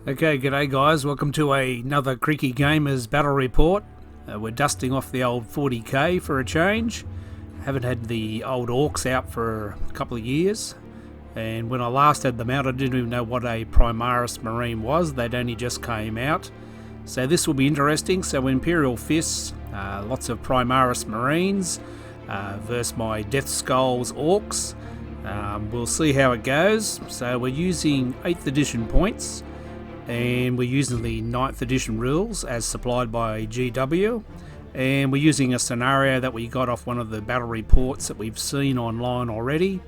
Okay, g'day guys, welcome to another Creaky Gamers Battle Report. We're dusting off the old 40k for a change. Haven't had the old Orks out for a couple of years. And when I last had them out, I didn't even know what a Primaris Marine was. They'd only just came out. So this will be interesting. So Imperial Fists, lots of Primaris Marines versus my Death Skulls Orks. We'll see how it goes. So we're using 8th edition points. And we're using the 9th edition rules as supplied by GW, and we're using a scenario that we got off one of the battle reports that we've seen online already,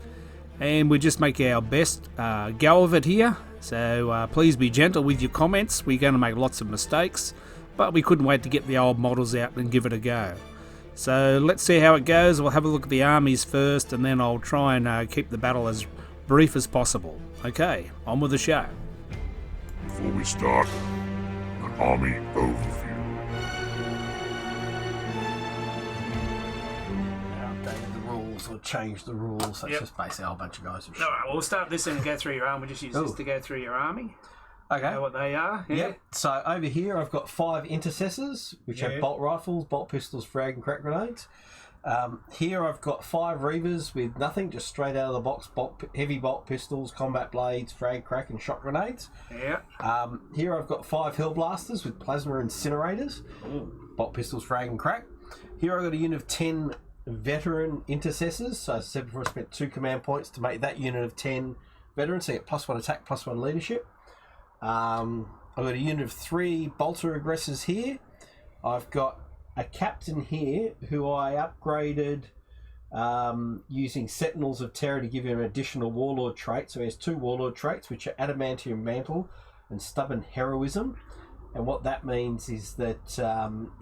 and we just make our best go of it here. So please be gentle with your comments. We're going to make lots of mistakes, but we couldn't wait to get the old models out and give it a go. So let's see how it goes. We'll have a look at the armies first, and then I'll try and keep the battle as brief as possible. Okay, on with the show. Before we start, an army overview. Updated the rules or changed the rules. That's just basically a whole bunch of guys who Alright, we'll start this and go through your army. We'll just use this to go through your army. Okay. Know what they are. Yeah. Yep. So over here I've got 5 intercessors, which have bolt rifles, bolt pistols, frag and crack grenades. Here I've got 5 Reavers with nothing, just straight out of the box, heavy bolt pistols, combat blades, frag, crack and shot grenades. Yeah. Here I've got 5 Hellblasters with plasma incinerators, bolt pistols, frag and crack. Here I've got a unit of 10 veteran intercessors. So as I said before, I spent 2 command points to make that unit of 10 veterans, so you get +1 attack, +1 leadership. I've got a unit of 3 bolter aggressors here. I've got a captain here who I upgraded using Sentinels of Terror to give him an additional warlord trait. So he has 2 warlord traits, which are Adamantium Mantle and Stubborn Heroism. And what that means is that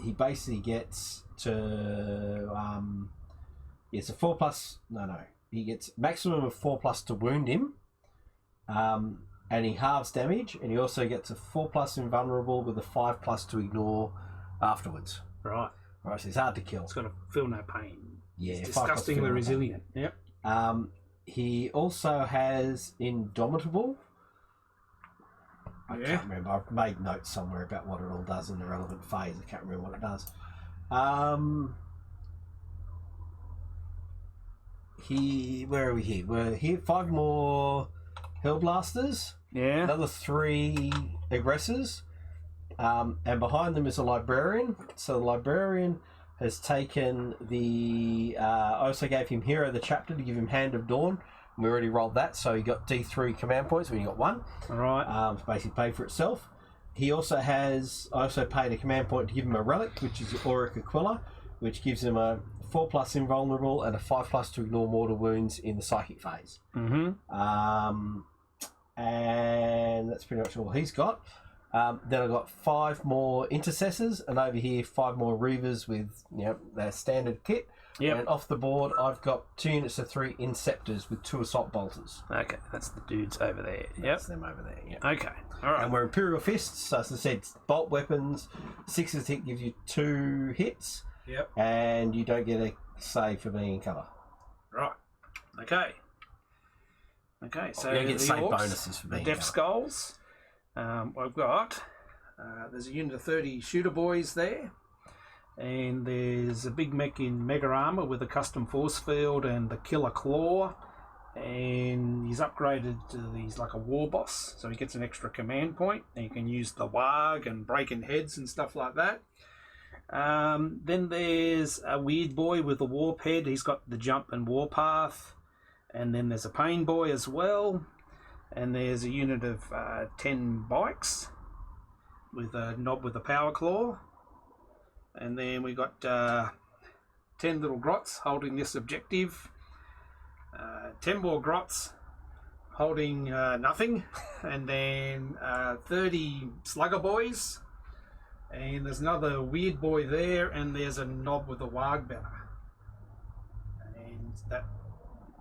he basically gets to it's a 4+. He gets maximum of 4+ to wound him, and he halves damage, and he also gets a 4+ invulnerable with a 5+ to ignore afterwards. Right. Right, so it's hard to kill. It's got to feel no pain. Yeah, it's disgustingly resilient. Yep. He also has Indomitable. I can't remember. I've made notes somewhere about what it all does in the relevant phase. I can't remember what it does. Where are we here? We're here. 5 more Hellblasters. Yeah. Another 3 aggressors. And behind them is a librarian. So the librarian has taken the... I also gave him Hero of the Chapter to give him Hand of Dawn. We already rolled that, so he got D3 command points when he got 1. All right. It's basically paid for itself. He also has... I also paid a command point to give him a relic, which is Auric Aquila, which gives him a 4+ invulnerable and a 5+ to ignore mortal wounds in the psychic phase. Mm-hmm. And that's pretty much all he's got. Then I've got 5 more intercessors, and over here 5 more Reavers with their standard kit. Yep. And off the board I've got 2 units of 3 Inceptors with 2 assault bolters. Okay, that's the dudes over there. Yep. That's them over there. Yep. Okay, all right. And we're Imperial Fists, so as I said, bolt weapons. 6 hit gives you 2 hits. Yep. And you don't get a save for being in cover. Right. Okay. Okay, so you don't get save Orks, bonuses for being the Death Skulls. I've got there's a unit of 30 shooter boys there, and there's a big mech in mega armor with a custom force field and the killer claw, and he's upgraded to he's like a war boss, so he gets an extra command point, and you can use the warg and breaking heads and stuff like that. Then there's a weird boy with a warp head. He's got the jump and warpath, and then there's a pain boy as well. And there's a unit of 10 bikes with a knob with a power claw. And then we got 10 little grots holding this objective. 10 more grots holding nothing. And then 30 slugger boys. And there's another weird boy there. And there's a knob with a warg banner. And that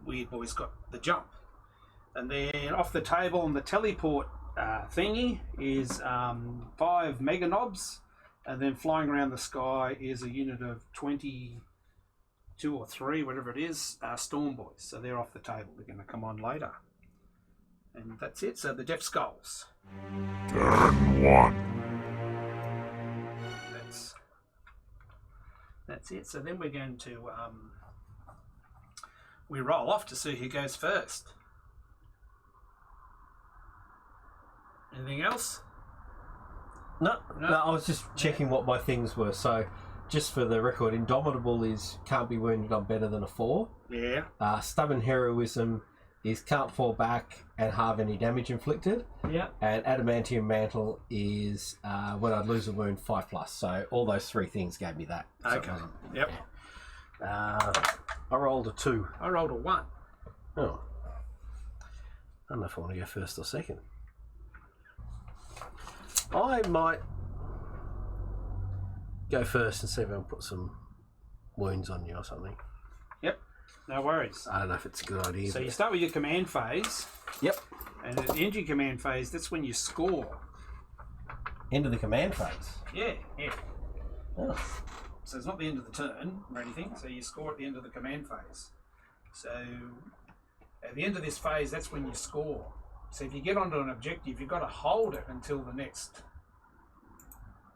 weird boy's got the jump. And then off the table on the teleport thingy is 5 mega knobs, and then flying around the sky is a unit of 22 or 3, whatever it is, storm boys. So they're off the table. They're going to come on later. And that's it. So the Death Skulls. Turn. 1. That's it. So then we're going to we roll off to see who goes first. Anything else? No, I was just checking what my things were. So, just for the record, Indomitable is can't be wounded on better than a 4. Yeah. Stubborn Heroism is can't fall back and halve any damage inflicted. Yeah. And Adamantium Mantle is when I lose a wound 5+. So all those 3 things gave me that. So Okay. Yep. I rolled a 2. I rolled a 1. Oh. I don't know if I want to go first or second. I might go first and see if I can put some wounds on you or something. Yep. No worries. I don't know if it's a good idea. So you start with your command phase. Yep. And at the end of your command phase, that's when you score. End of the command phase. Yeah. Yeah. Oh. So it's not the end of the turn or anything. So you score at the end of the command phase. So at the end of this phase, that's when you score. So if you get onto an objective, you've got to hold it until the next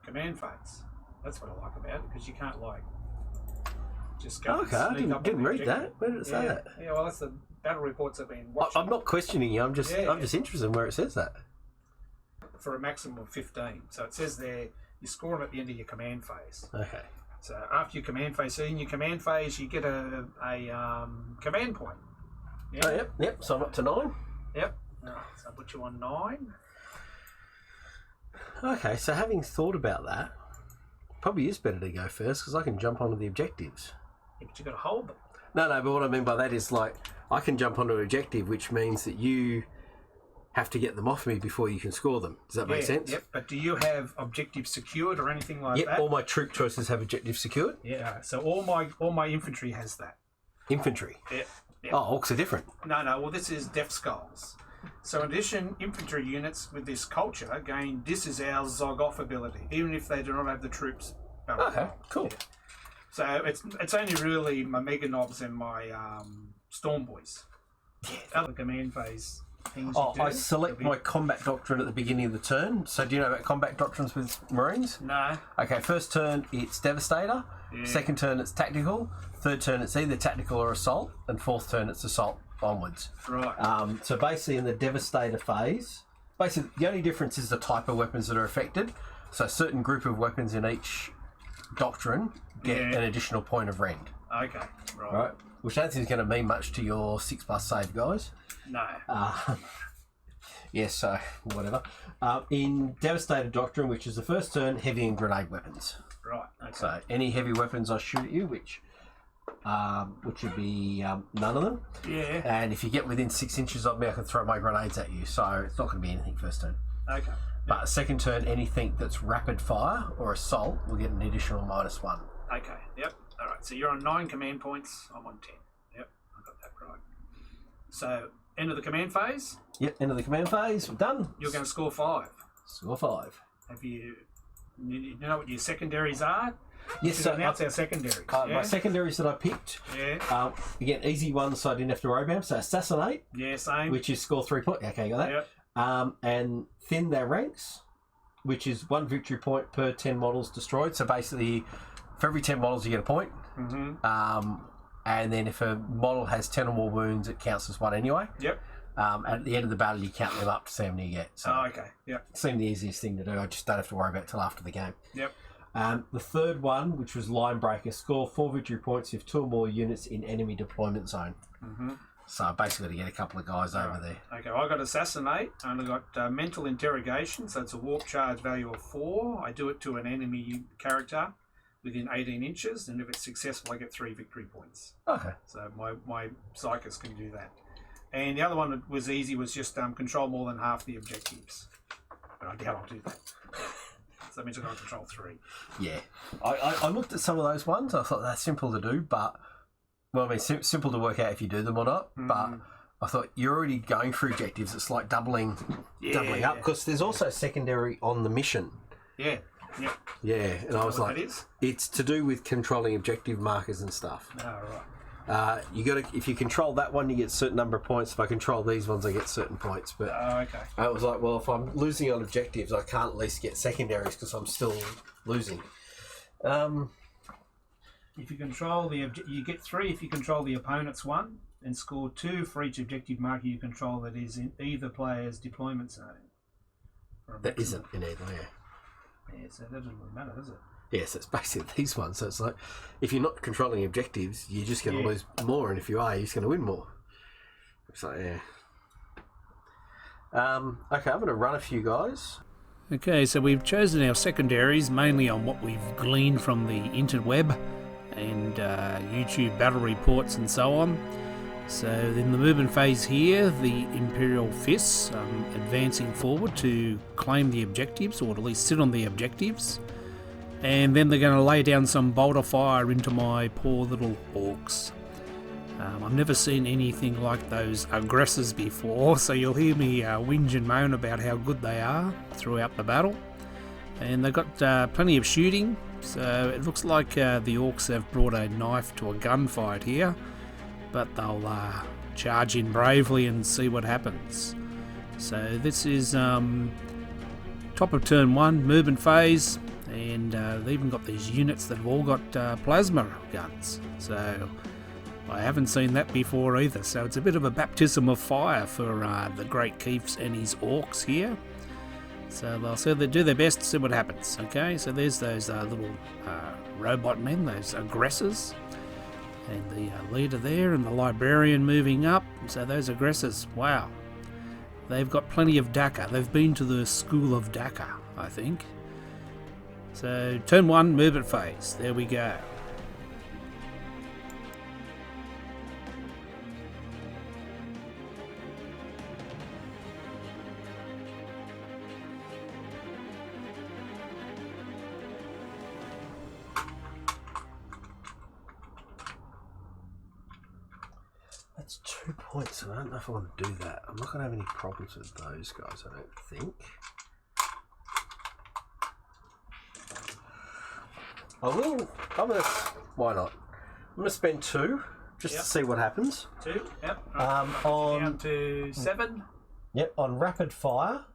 command phase. That's what I like about it, because you can't just go. Okay, I didn't read that. Where did it say that? Yeah, well, that's the battle reports I've been watching. I'm not questioning you. I'm just interested in where it says that. For a maximum of 15. So it says there you score them at the end of your command phase. Okay. So after your command phase, so in your command phase, you get a command point. Yeah? Oh, yep. So I'm up to 9. Yep. So I'll put you on 9. Okay, so having thought about that, probably is better to go first because I can jump onto the objectives. Yeah, but you've got to hold them. No, but what I mean by that is I can jump onto an objective, which means that you have to get them off me before you can score them. Does that make sense? Yep. But do you have objectives secured or anything like that? Yep. All my troop choices have objectives secured. Yeah. So all my infantry has that. Infantry. Yep. Oh, orcs are different. No. Well, this is Death Skulls. So in addition, infantry units with this culture gain This Is Our Zog Off ability, even if they do not have the troops. Okay, cool. Yeah. So it's only really my Mega Knobs and my Storm Boys. Other command phase things you do. I select my combat doctrine at the beginning of the turn. So do you know about combat doctrines with Marines? No. Okay, first turn it's Devastator. Yeah. Second turn it's Tactical. Third turn it's either Tactical or Assault. And fourth turn it's Assault onwards. Right. So basically in the Devastator phase, the only difference is the type of weapons that are affected. So a certain group of weapons in each doctrine get an additional point of rend. Okay. Right. Which I don't think is going to mean much to your 6+ save guys. No. Yes, so whatever. In Devastator Doctrine, which is the first turn, heavy and grenade weapons. Right. Okay. So any heavy weapons I shoot at you, which would be none of them. Yeah. And if you get within 6 inches of me, I can throw my grenades at you. So it's not going to be anything first turn. Okay. But second turn, anything that's rapid fire or assault will get an additional -1. Okay. Yep. All right. So you're on 9 command points. I'm on 10. Yep. I got that right. So end of the command phase. Yep. End of the command phase. We're done. You're going to score 5. Score 5. Have you know what your secondaries are? Yes, so announce our secondaries. My secondaries that I picked. Yeah. Again, easy ones, so I didn't have to worry about them. So Assassinate. Yeah, same. Which is score 3 points. Okay, got that. Yep. And Thin Their Ranks, which is 1 victory point per 10 models destroyed. So basically, for every 10 models, you get a point. Mm-hmm. And then if a model has 10 or more wounds, it counts as 1 anyway. Yep. And at the end of the battle, you count them up to see how many you get. So okay. Yep. it seemed the easiest thing to do. I just don't have to worry about it till after the game. Yep. The third one, which was Line Breaker, score 4 victory points if 2 or more units in enemy deployment zone. Mm-hmm. So basically to get a couple of guys over there. Okay, well, I got Assassinate, and I got Mental Interrogation, so it's a warp charge value of 4. I do it to an enemy character within 18 inches, and if it's successful, I get 3 victory points. Okay. So my Psychers can do that. And the other one that was easy was just control more than half the objectives. But I doubt I'll do that. So that means I've got to control 3. Yeah. I looked at some of those ones. I thought that's simple to do, but... Well, I mean, simple to work out if you do them or not, but I thought you're already going through objectives. It's like doubling up, because there's also secondary on the mission. Yeah. Yep. Yeah, and I was like, that is? it's to do with controlling objective markers and stuff. Oh, right. You got to, if you control that one, you get a certain number of points. If I control these ones, I get certain points. But okay. it was like, well, if I'm losing on objectives, I can't at least get secondaries because I'm still losing. If you control you get 3 if you control the opponent's one, and score 2 for each objective marker you control that is in either player's deployment zone. That isn't in either, Yeah, so that doesn't really matter, does it? Yes, it's basically these ones. So it's like, if you're not controlling objectives, you're just going to lose more, and if you are, you're just going to win more. So yeah. Okay, I'm going to run a few guys. Okay, so we've chosen our secondaries mainly on what we've gleaned from the interweb and YouTube battle reports and so on. So in the movement phase here, the Imperial fists advancing forward to claim the objectives, or at least sit on the objectives. And then they're going to lay down some bolter fire into my poor little orcs. I've never seen anything like those aggressors before, so you'll hear me whinge and moan about how good they are throughout the battle. And they've got plenty of shooting, so it looks like the orcs have brought a knife to a gunfight here, but they'll charge in bravely and see what happens. So this is top of turn 1, movement phase, and they've even got these units that have all got plasma guns. So I haven't seen that before either, so it's a bit of a baptism of fire for the Great Keefs and his orcs here. So they'll do their best to see what happens. Okay, so there's those little robot men, those aggressors, and the leader there, and the librarian moving up. So those aggressors, wow, they've got plenty of Dakar. They've been to the school of Dakar, I think. So turn 1, movement phase. There we go. That's 2 points, and I don't know if I want to do that. I'm not going to have any problems with those guys, I don't think. Why not? I'm going to spend 2 just to see what happens. 2, yep. On down to 7. Yep, on rapid fire.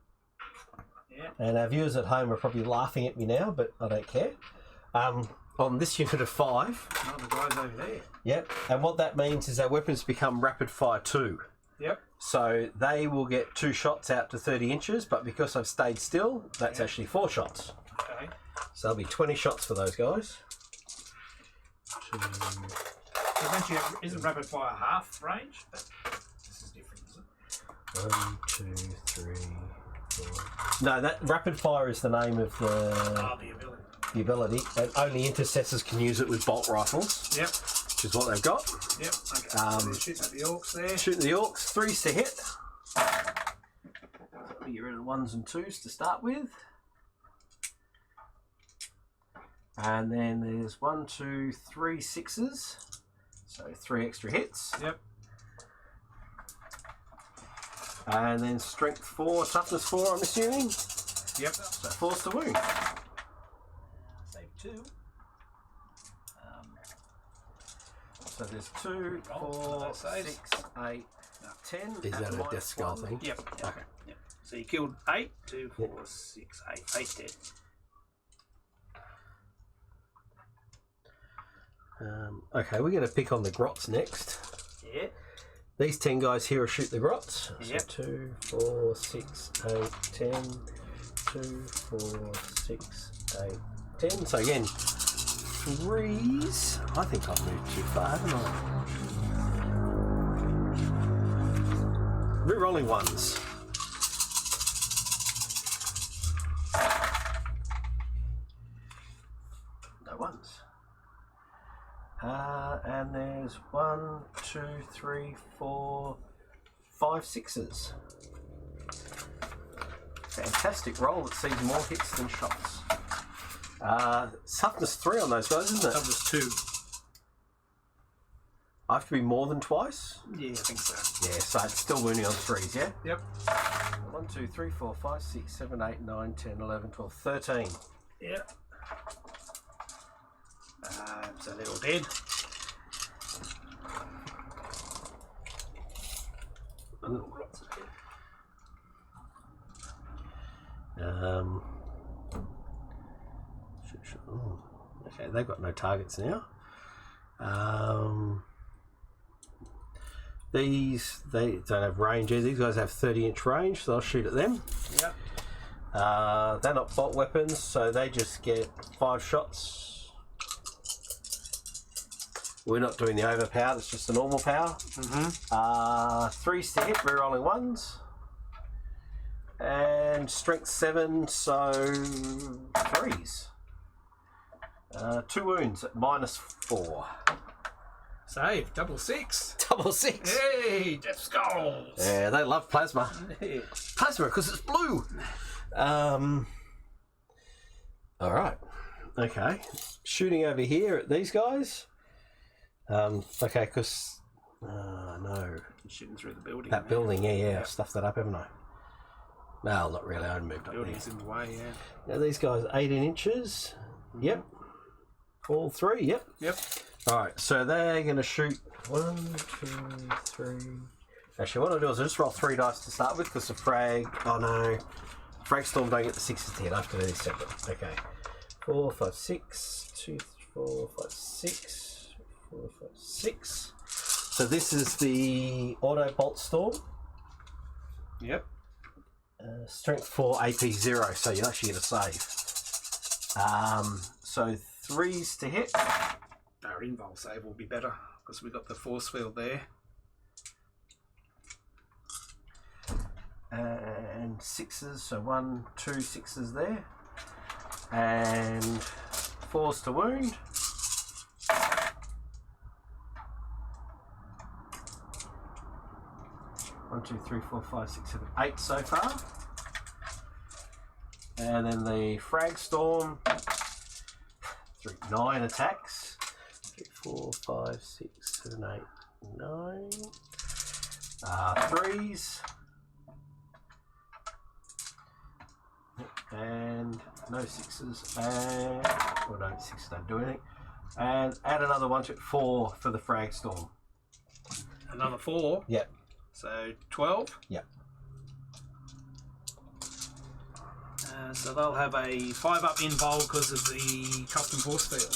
Yeah. And our viewers at home are probably laughing at me now, but I don't care. On this unit of 5. Oh, the guy's over there. Yep, and what that means is our weapons become rapid fire 2. Yep. So they will get 2 shots out to 30 inches, but because I've stayed still, that's actually 4 shots. Okay. So there'll be 20 shots for those guys. Eventually, isn't rapid fire half range? But this is different, is it? 1, 2, 3, 4. No, that rapid fire is the name of the The ability. The ability, and only intercessors can use it with bolt rifles. Yep. Which is what they've got. Yep. Okay. So they're shooting at the orcs there. Shooting the orcs, 3s to hit. Get rid of the 1s and 2s to start with. And then there's 1, 2, 3 6s. So 3 extra hits. Yep. And then strength 4, toughness 4, I'm assuming. Yep. So force to wound. Save 2. So there's 2, 4, 6, 8, 10. Is that a death skull thing? Yep. Okay. Yep. So you killed 8, 2, 4, 6, 8. 8 dead. Okay, we're going to pick on the grots next. Yeah. These 10 guys here will shoot the grots. Yep. So 2, 4, 6, 8, 10. 2, 4, 6, 8, 10. So again, 3s. I think I've moved too far, haven't I? Rerolling 1s. No 1s. And there's 1, 2, 3, 4, 5 6s. Fantastic roll that sees more hits than shots. Toughness 3 on those guys, isn't it? Toughness 2. I have to be more than twice? Yeah, I think so. Yeah, so it's still wounding on 3s, yeah? Yep. 1, 2, 3, 4, 5, 6, 7, 8, 9, 10, 11, 12, 13. Yep. So they're all dead. Oh, okay, they've got no targets now. These, they don't have range either. These guys have 30-inch range, so I'll shoot at them. Yep. They're not bolt weapons, so they just get 5 shots. We're not doing the overpowered, it's just the normal power. 3s to hit, re-rolling 1s. And strength 7, so 3s. 2 wounds at -4. Save, double 6. Double 6. Hey, death skulls. Yeah, they love plasma. Plasma because it's blue. All right. Okay. Shooting over here at these guys. Okay, because no, Shooting through the building. that man. building. Yeah. I've stuffed that up, haven't I? No, not really. I moved up there. Building's in the way, yeah. Now these guys, 18 inches. Yep. All 3. Yep. Yep. All right. So they're going to shoot 1, 2, 3. Actually, what I'll do is I'll just roll 3 dice to start with because the frag. Oh no. Frag storm don't get the 6s to hit. I have to do this separate. Okay. 4, 5, 6. 2, 4, 5, 6. 4, 5, 6. So this is the auto bolt storm. Yep. Strength 4, AP 0. So you actually get a save. So 3s to hit. Our invul save will be better because we've got the force field there. And 6s, so 1, 2 6s there, and 4s to wound. One, 2, 3, 4, 5, 6, 7, 8 so far. And then the frag storm, 9 attacks. 3, 4, 5, 6, 7, 8, 9. 3s. And no 6s, and well, no 6s don't do anything. And add another one to it, 4 for the frag storm. Another 4. Yep. So 12. Yep. So they'll have a 5-up invul because of the custom force field.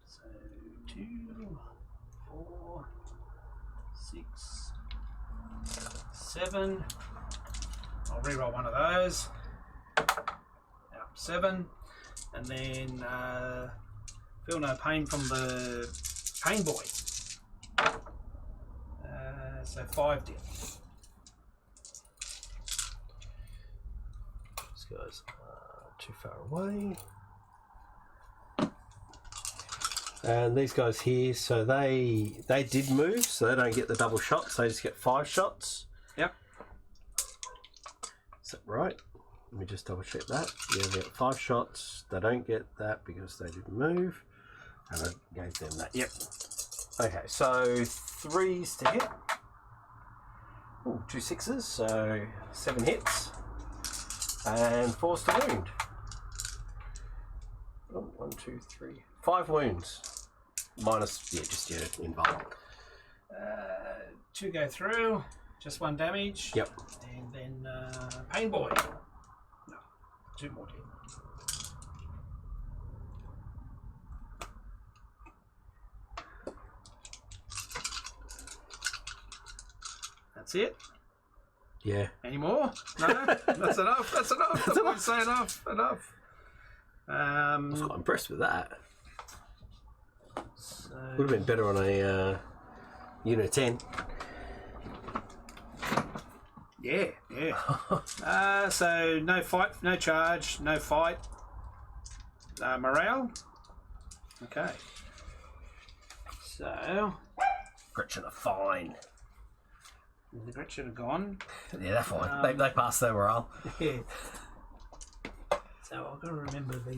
So 2, 4, 6, 7. I'll reroll one of those. Yep, 7. And then feel no pain from the pain boy. So 5 did. This guy's too far away. And these guys here, so they did move, so they don't get the double shots. They just get 5 shots. Yep. Is that right? Let me just double check that. Yeah, they got 5 shots. They don't get that because they didn't move. And I gave them that. Yep. Okay, so 3s to hit. Ooh, 2 6s, so 7 hits. And 4s to wound. Oh, 1, 2, 3, 5 wounds. Minus, yeah, just your involved. 2 go through, just 1 damage. Yep. And then pain boy. No, 2 more did. That's it. Yeah. Any more? No, that's enough. That's enough. That's enough. Say enough. Enough. I was quite impressed with that. So, Would have been better on a unit 10. yeah. So no fight, no charge, no fight. Morale. Okay. So Gretchen are fine. the Gretchen are gone. Yeah, they're fine. They passed their morale. Yeah. So I've got to remember the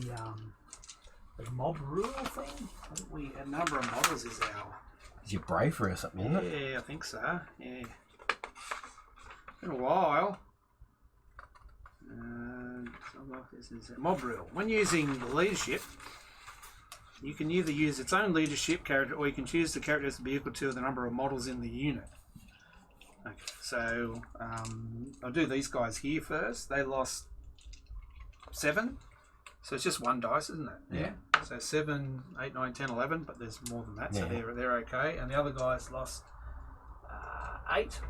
mob rule thing. I think a number of models is our. Is your bravery or something, isn't it? Yeah, I think so. Yeah. Been a while. This is a mob rule. When using leadership, you can either use its own leadership character, or you can choose the characters to be equal to the number of models in the unit. Okay, so I'll do these guys here first. They lost 7. So it's just 1 dice, isn't it? Yeah. So 7, 8, 9, 10, 11, but there's more than that, so Yeah. they're okay. And the other guys lost 8,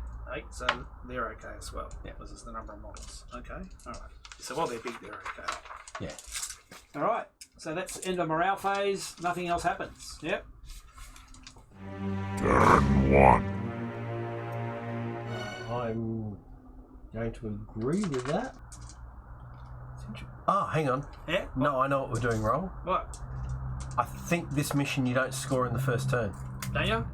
so they're okay as well. Yeah. This is the number of models. Okay, all right. So while they're big, they're okay. Yeah. All right. So that's the end of morale phase. Nothing else happens. Yep. Turn 1. I'm going to agree with that. Oh, hang on. Yeah. No, I know what we're doing wrong. What? I think this mission you don't score in the first turn, Don't you?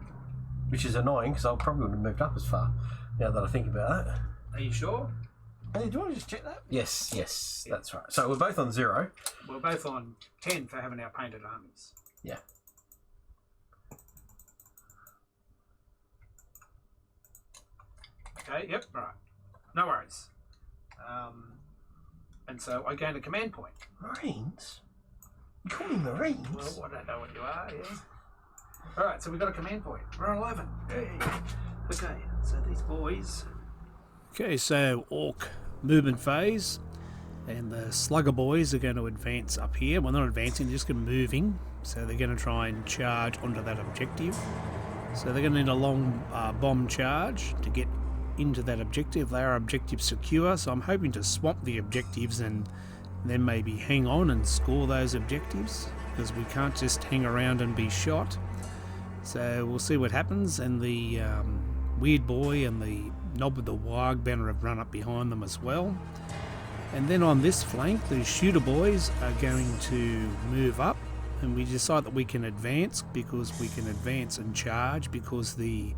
which is annoying because I probably would have moved up as far. Now that I think about it. Are you sure? Hey, do you want to just check that? Yes, that's right. So we're both on 0. We're both on 10 for having our painted armies. Yeah. Okay. Yep. Right. No worries. And so I gain a command point. Marines? You call me Marines? Well, I don't know what you are. Yeah. All right. So we got a command point. We're on 11. Hey. Okay. So these boys. Okay. So Orc movement phase, and the Slugger boys are going to advance up here. Well, they're not advancing; they're just going to moving. So they're going to try and charge onto that objective. So they're going to need a long bomb charge to get into that objective. They are objective secure, so I'm hoping to swamp the objectives and then maybe hang on and score those objectives, because we can't just hang around and be shot. So we'll see what happens. And the Weird Boy and the Knob with the Wag banner have run up behind them as well. And then on this flank, the Shooter Boys are going to move up, and we decide that we can advance because we can advance and charge, because the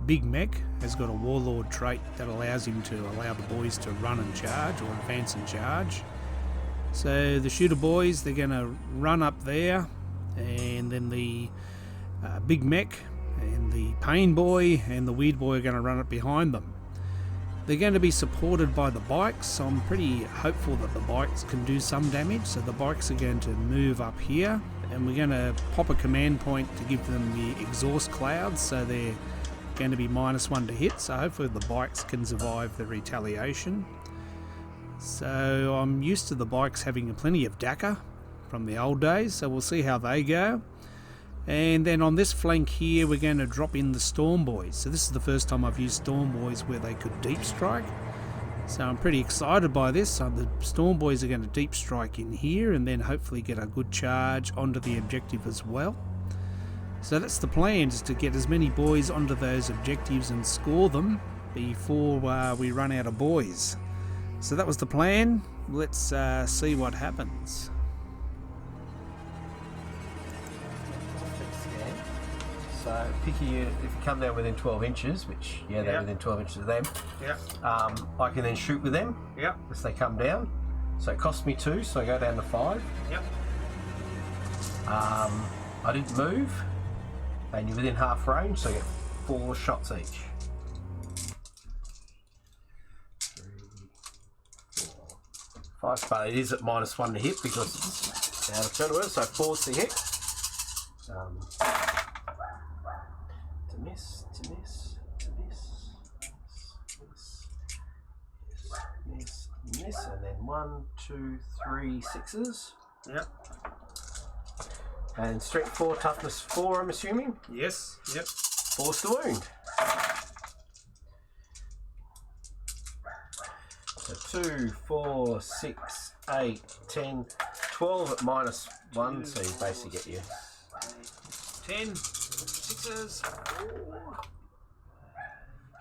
Big Mech has got a Warlord trait that allows him to allow the boys to run and charge, or advance and charge. So the Shooter Boys, they're going to run up there, and then the Big Mech and the Pain Boy and the Weird Boy are going to run up behind them. They're going to be supported by the bikes, so I'm pretty hopeful that the bikes can do some damage. So the bikes are going to move up here, and we're going to pop a command point to give them the exhaust clouds, so they're going to be -1 to hit. So hopefully the bikes can survive the retaliation. So I'm used to the bikes having plenty of DACA from the old days, so we'll see how they go. And then on this flank here, we're going to drop in the Storm Boys. So this is the first time I've used Storm Boys where they could deep strike. So I'm pretty excited by this. So the Storm Boys are going to deep strike in here, and then hopefully get a good charge onto the objective as well. So that's the plan, is to get as many boys onto those objectives and score them before we run out of boys. So that was the plan. Let's see what happens. So pick a unit, if you come down within 12 inches, which, yeah, they're within 12 inches of them, I can then shoot with them as they come down. So it costs me 2, so I go down to 5. I didn't move, and you're within half range, so I get 4 shots each. 3, 4, 5, but it is at -1 to hit because it's out of turn order, so 4's to hit. To miss, to miss, to miss, miss, and then 1, 2, 3 6s. And strength 4, toughness 4, I'm assuming? Yes. Yep. Force to wound. So 2, 4, 6, 8, 10, 12 at -1, so you basically get your 10, 6s, 4,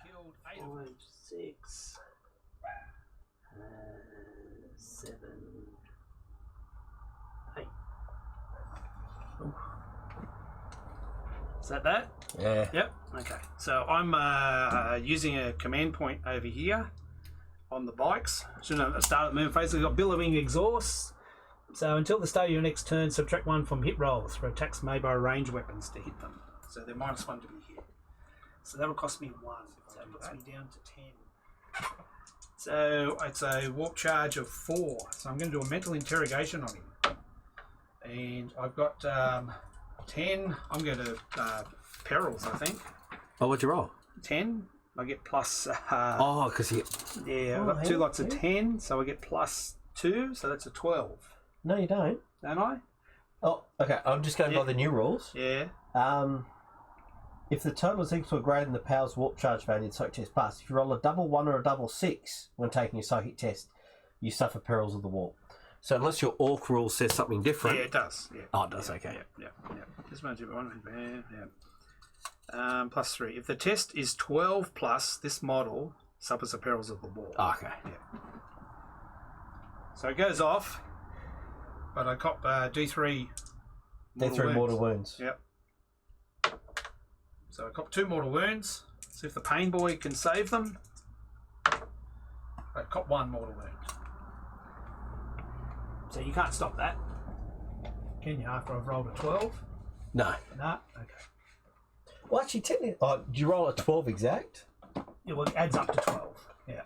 killed 8 of them. 6, 7, 8. Is that? Yeah. Yep. Okay. So I'm using a command point over here on the bikes. Shouldn't have started the movement phase. We've got billowing exhausts. So until the start of your next turn, subtract 1 from hit rolls for attacks made by range weapons to hit them. So they're -1 to be hit. So that'll cost me 1. So that puts me down to 10. So it's a warp charge of 4. So I'm going to do a mental interrogation on him. And I've got 10. I'm going to perils, I think. Oh, what'd you roll? 10. I get plus. Oh, because you. Yeah, I've got 2 lots of 10, so I get plus 2, so that's a 12. No, you don't. Don't I? Oh, okay. I'm just going by the new rules. Yeah. If the total is equal to or greater than the power's warp charge value in the psychic test pass, if you roll a double 1 or a double 6 when taking a psychic test, you suffer perils of the warp. So unless your orc rule says something different. Yeah, it does. Yeah. Oh, it does. Okay. Yeah. This one's plus 3. If the test is 12 plus, this model suffers the perils of the warp. Oh, okay. Yeah. So it goes off, but I cop D3. D3 mortal wounds. Yep. So I cop 2 mortal wounds. See if the pain boy can save them. I cop 1 mortal wound. So you can't stop that, can you? After I've rolled a 12? No. No. Okay. Well, actually, technically, do you roll a 12 exact? Yeah, well, it adds up to 12. Yeah.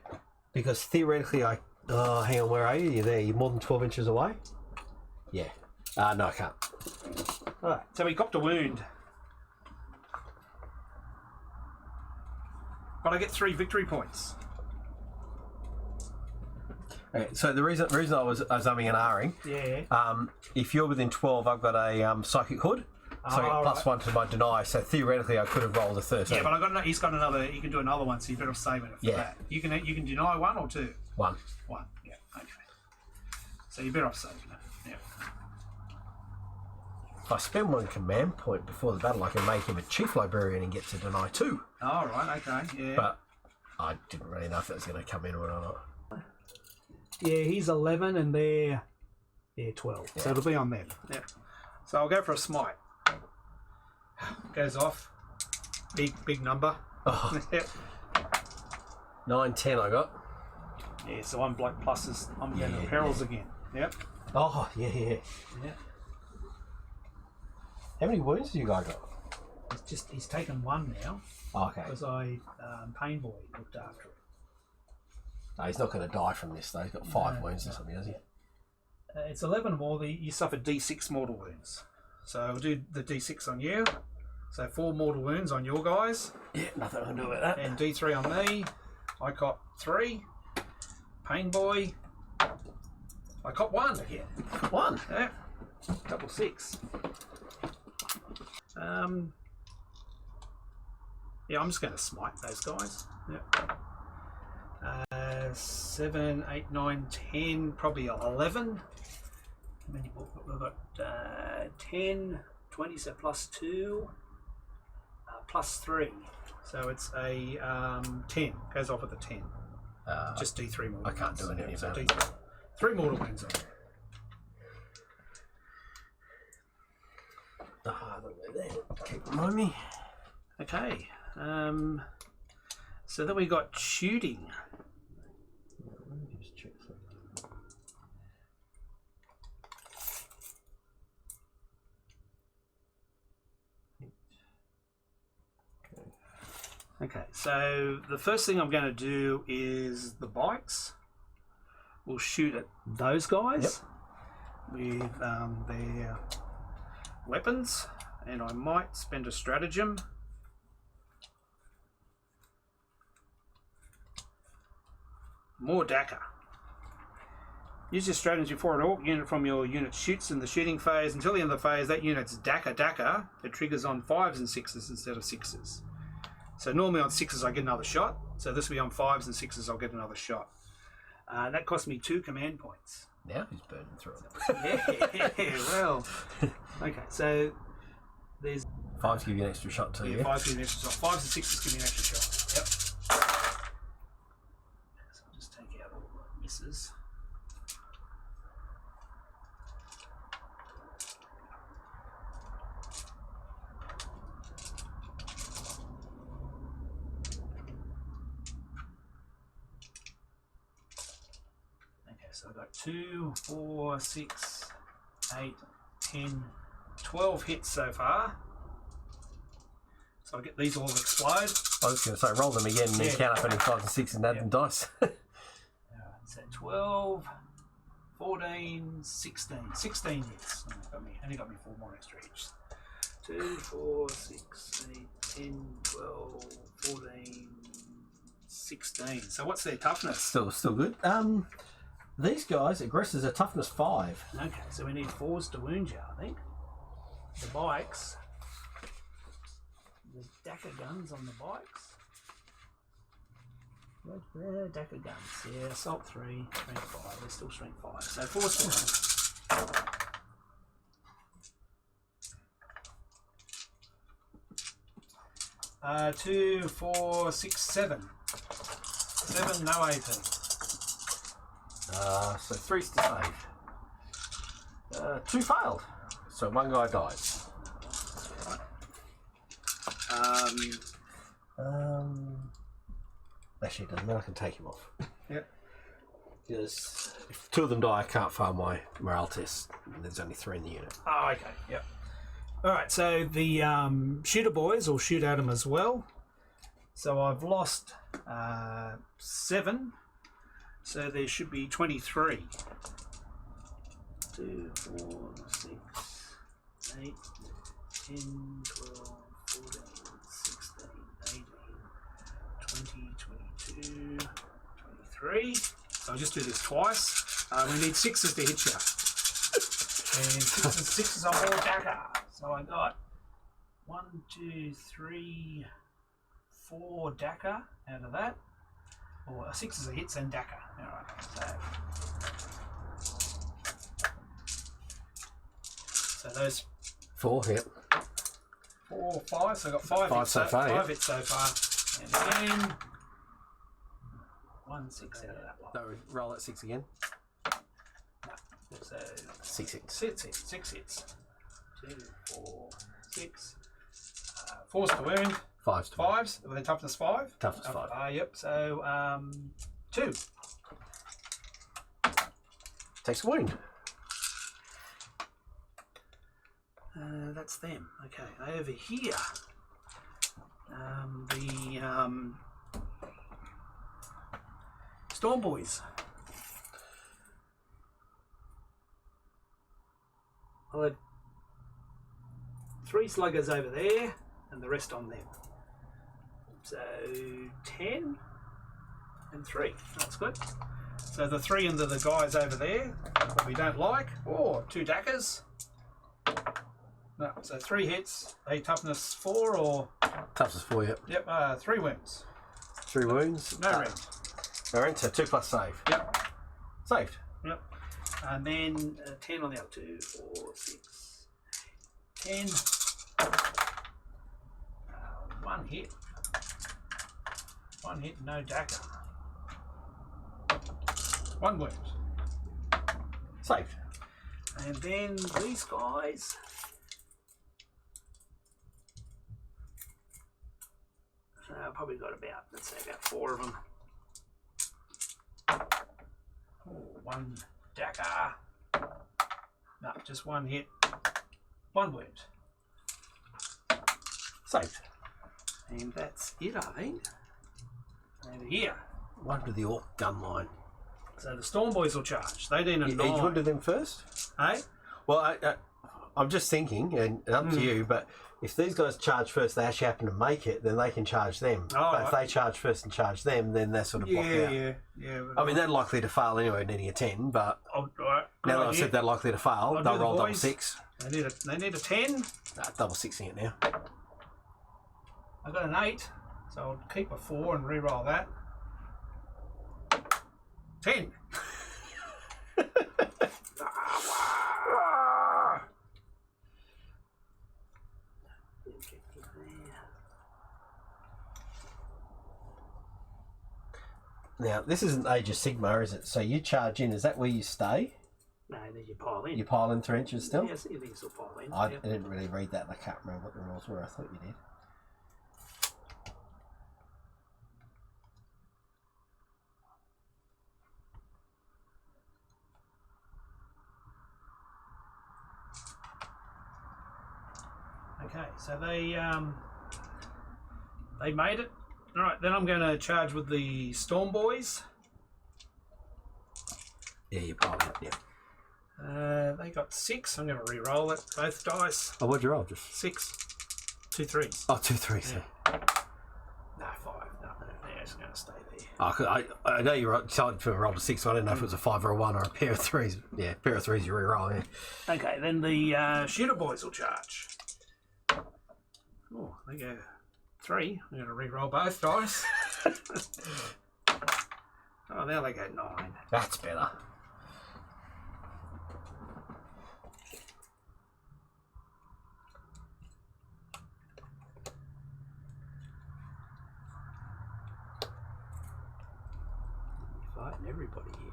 Because theoretically, oh, hang on, where are you? You're there. You're more than 12 inches away. Yeah. No, I can't. All right. So he copped a wound. But I get 3 victory points. Okay, so the reason I was umming and ahhing, Yeah. if you're within 12, I've got a psychic hood, so I get plus 1 to my deny. So theoretically, I could have rolled a 13. Yeah, but he's got another. He can do another one, so you better save it for that. You can deny 1 or 2. 1. 1. Yeah. Okay. So you're better off saving it. Yeah. If I spend 1 command point before the battle, I can make him a chief librarian and get to deny 2. Oh, right. Okay. Yeah. But I didn't really know if that was going to come in or not. Yeah, he's 11 and they're 12. Yeah. So it'll be on them. Yeah. So I'll go for a smite. Goes off. Big number. Oh. Yep. 9, 10 I got. Yeah, so I'm like pluses. I'm going to perils again. Yep. Oh, yeah. Yeah. How many wounds do you guys got? He's taken 1 now. Oh, okay. Because Pain Boy looked after him. No, he's not going to die from this though. He's got 5 wounds or something, does he? It's 11 more. You suffer D6 mortal wounds. So I'll do the D6 on you. So 4 mortal wounds on your guys. Yeah, nothing I can do about that. And D3 on me. I cop 3. Pain Boy. I cop 1 again. 1? Yeah. Double 6. Yeah, I'm just going to smite those guys. Yeah. 7, 8, 9, 10, probably 11. How many more? We've got 10, 20, so plus 2, plus 3. So it's a 10. Goes off with a 10. Just D3 mortal. I can't do anything about it. D3. 3 mortal wounds on. Remind me. Okay. So then we got shooting. Let me just check something. Okay, so the first thing I'm going to do is the bikes. We'll shoot at those guys with their weapons, and I might spend a stratagem. More DACA. Use your strategy before an orc unit from your unit shoots in the shooting phase. Until the end of the phase, that unit's DACA. It triggers on 5s and 6s instead of 6s. So normally on 6s I get another shot. So this will be on 5s and 6s I'll get another shot. That cost me 2 command points. Now he's burning through it. Yeah, well. Okay, so there's... 5s give you an extra shot too, yeah? 5s give me an extra shot. 5s and 6s give me an extra shot. Yep. So I'll just take out all the misses. So I've got 2, 4, 6, 8, 10, 12 hits so far. So I'll get these all explode. I was going to say, roll them again and then count up any 5s and 6s and add them dice. So 12, 14, 16. 16 hits. Only got me 4 more extra each. 2, 4, 6, 8, 10, 12, 14, 16. So what's their toughness? Still good. These guys, aggressors, are toughness 5. Okay, so we need 4s to wound you, I think. The bikes. There's Daka guns on the bikes. Where's the Daka guns? Yeah, assault 3, strength 5. They're still strength 5. So 4's to wound. 2, 4, 6, 7. 7, no AP. So 3's to save. 2 failed. So 1 guy dies. Actually, it doesn't matter. I can take him off. Yep. Because if 2 of them die, I can't fail my morale test. And there's only 3 in the unit. Oh, okay, yep. Alright, so the shooter boys will shoot at them as well. So I've lost 7. So there should be 23. 2, 4, 6, 8, 10, 12, 14, 16, 18, 20, 22, 23. So I'll just do this twice. We need 6s to hit you. And 6s are all dagger. So I got 1, 2, 3, 4 Daka out of that. Or 6s are hits and Daka. Alright, so those 4 hit. 4, 5. So I got 5 hits so far. 5 hits so far. And then 1 6 out of that lot. So roll at 6 again. No, so 6 hits. 6 hits. 2, 4, 6. 4's to wound. 5's to 5s. With a toughness 5. Toughness 5. Yep. So 2. Takes a wound. That's them. Okay. Over here, the Storm Boys. Well, 3 sluggers over there, and the rest on them. So 10 and 3. That's good. So the 3 and the guys over there that we don't like. Or 2 Dakas. No, so 3 hits. A toughness 4 or Toughness 4, yep. yep, 3 wounds. 3 wounds. No ring. No ring, so 2 plus save. Yep. Saved. Yep. And then 10 on the other 2, 4, 6, 10. 1 hit. 1 hit, no Daka. 1 wound. Saved. And then these guys. Probably got about, let's say about 4 of them. Oh, 1 Daka. No, just 1 hit. 1 wound. Saved. And that's it, I think. Over here. One to the Orc gun line. So the Storm Boys will charge. They need a 9. Do you want to do them first? Hey? Well, I'm just thinking, and up to you, but if these guys charge first, they actually happen to make it, then they can charge them. But if they charge first and charge them, then they're sort of blocked out. Yeah. I mean, they're likely to fail anyway, needing a 10, but Right, now that I've said they're likely to fail, I'll they'll do the roll double boys. 6. They need a 10. Double 6ing it now. I got an 8, so I'll keep a 4 and re-roll that. 10. Now, this isn't Age of Sigma, is it? So you charge in, is that where you stay? No, then you pile in. You pile in 3 inches still? Yes, you can still pile in. I didn't really read that, and I can't remember what the rules were. I thought you did. Okay, so they made it. All right, then I'm going to charge with the Storm Boys. Yeah, you pile in, yeah. They got 6. I'm going to re-roll it. Both dice. Oh, what'd you roll? Just 6. 2 3s. oh, 2 3s. Yeah. No, 5. No, it's going to stay there. Oh, I know you rolled a 6, so I didn't know if it was a 5 or a 1 or a pair of 3s. Yeah, a pair of 3s you re-roll, yeah. Okay, then the shooter boys will charge. Oh, they go 3. I'm going to re-roll both dice. Oh, now they go 9. That's better. Fighting everybody here.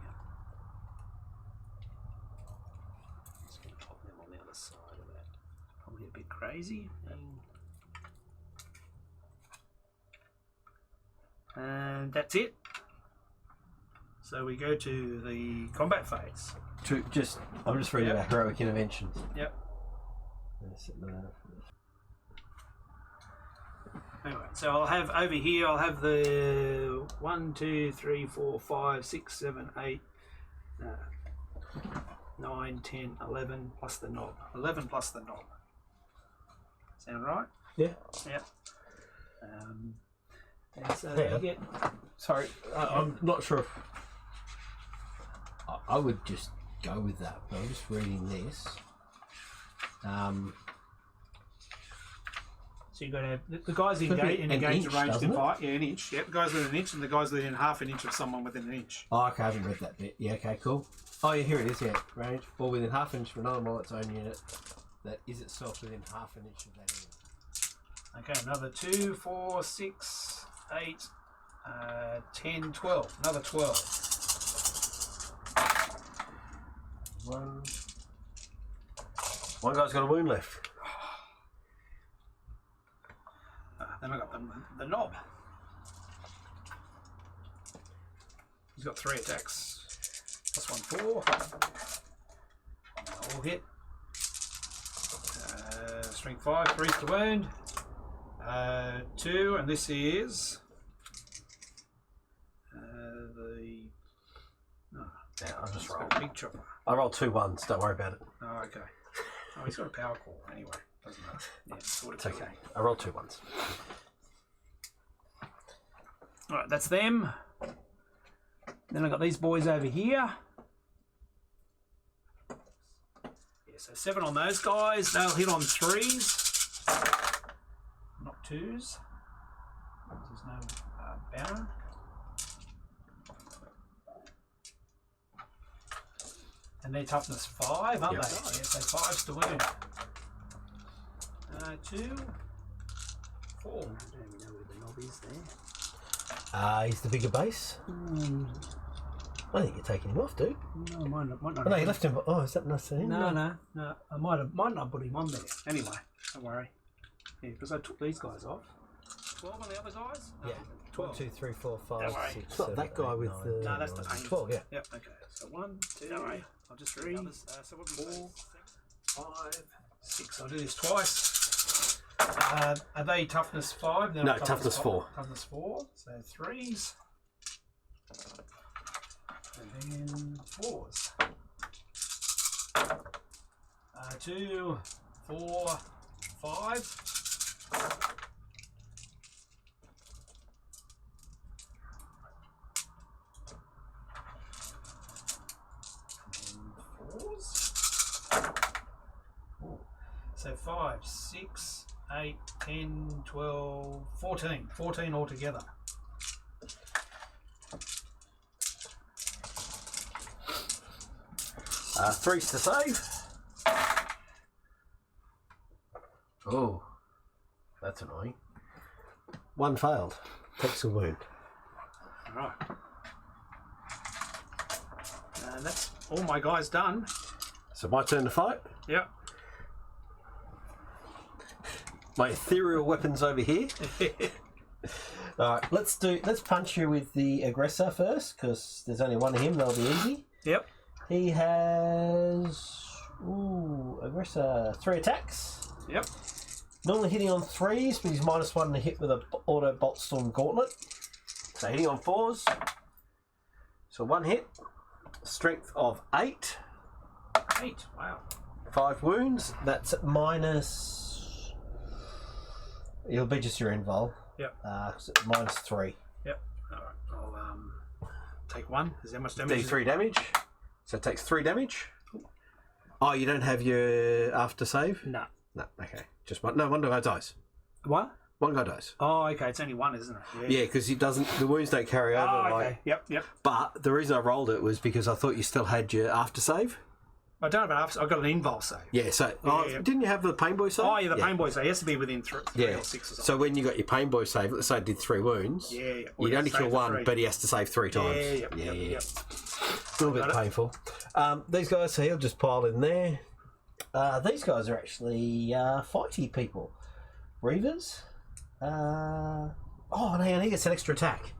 Just going to pop them on the other side of that. Probably a bit crazy. And that's it. So we go to the combat phase. I'm just reading about heroic interventions. Yep. Anyway, so I'll have over here, I'll have the 1, 2, 3, 4, 5, 6, 7, 8, 9, 10, 11 plus the knob. 11 plus the knob. Sound right? Yeah. Yep. And so you get... Sorry, I'm not sure if... I would just go with that, but I'm just reading this. So you've got to have the guys in engage inch, range doesn't can it? fight. Yeah, an inch. Yep, guys within an inch, and the guys within half an inch of someone within an inch. Oh, okay, I haven't read that bit. Yeah, okay, cool. Oh, yeah, here it is, yeah. Range, or within half an inch of another its own unit that is itself within half an inch of that unit. Okay, another 2, 4, 6, 8, 10, 12. Another 12. One guy's got a wound left. Then I got the knob. He's got 3 attacks. Plus 1, 4. All hit. Strength 5, 3 to wound. 2, and this is Yeah, I'll just roll. big chopper. I rolled 2 1s, don't worry about it. Oh, okay. Oh, he's got a power core anyway. Doesn't matter. Yeah, It's okay. I rolled 2 1s. Alright, that's them. Then I got these boys over here. Yeah, so 7 on those guys. They'll hit on 3s, not 2s. There's no banner. And their toughness 5, aren't Yep. they? Yeah, so 5's to wound. 2, 4. I don't even know where the knob is there. He's the bigger base. I think you're taking him off, dude. No, might not. Oh, no, you left him. Oh, is that nothing? No. I might not put him on there. Anyway, don't worry. Yeah, because I took these guys off. 12 on the other guys? Yeah. 12. 2, 3, 4, 5, Don't worry. 6, It's not 7, that guy 8, with 9, the- No, that's the pain. 12, yeah. Yep, okay. So 1, 2, don't worry. I'll just read. So what 4, 5, 6. I'll do this twice. Are they toughness 5? No, toughness 4. Toughness 4. So 3s. And then 4s. 2, 4, 5. And 4s. So 5, 6, 8, 10, 12, 14. 14 altogether. Threes to save. Oh, that's annoying. 1 failed. Takes a wound. Right. And that's all my guys done. So my turn to fight. Yep. My ethereal weapons over here. All right, let's punch you with the aggressor first, because there's only one of him. That'll be easy. Yep. He has aggressor 3 attacks. Yep. Normally hitting on 3s, but he's -1 to hit with a auto bolt storm gauntlet. So hitting on 4s. So 1 hit, strength of 8. 8. Wow. 5 wounds. That's minus. It'll be just your invul. Yep. Minus 3. Yep. All right. I'll take 1. Is that much damage? D3 damage. So it takes 3 damage. Oh, you don't have your after save? No. No. Okay. Just one. No, one guy dies. What? One guy dies. Oh, okay. It's only 1, isn't it? Yeah, because it doesn't. The wounds don't carry over. Oh, okay. Like, Yep. but the reason I rolled it was because I thought you still had your after save. I don't have an after. I've got an invul save. Yeah. So didn't you have the pain boy save? Oh, yeah, the pain boy save. It has to be within 3 or 6 or something. So when you got your pain boy save, let's say it did 3 wounds. Yeah. You'd only kill 1, 3. but he has to save 3 times. Yeah. A little bit painful. These guys, so he'll just pile in there. These guys are actually fighty people. Reavers. No, he gets an extra attack.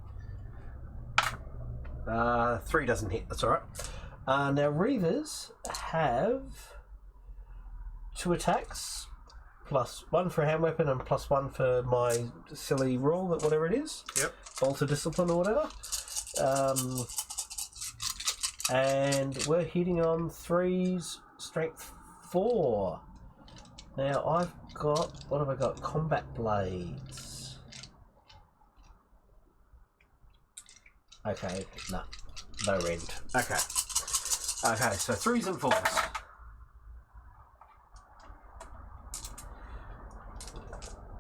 3 doesn't hit, that's alright. Now Reavers have 2 attacks, plus 1 for a hand weapon and plus 1 for my silly rule, whatever it is. Yep. Alter discipline or whatever. And we're hitting on 3s, strength 4. Now I've got, what have I got? Combat blades. Okay, no rend. Okay, so 3s and 4s.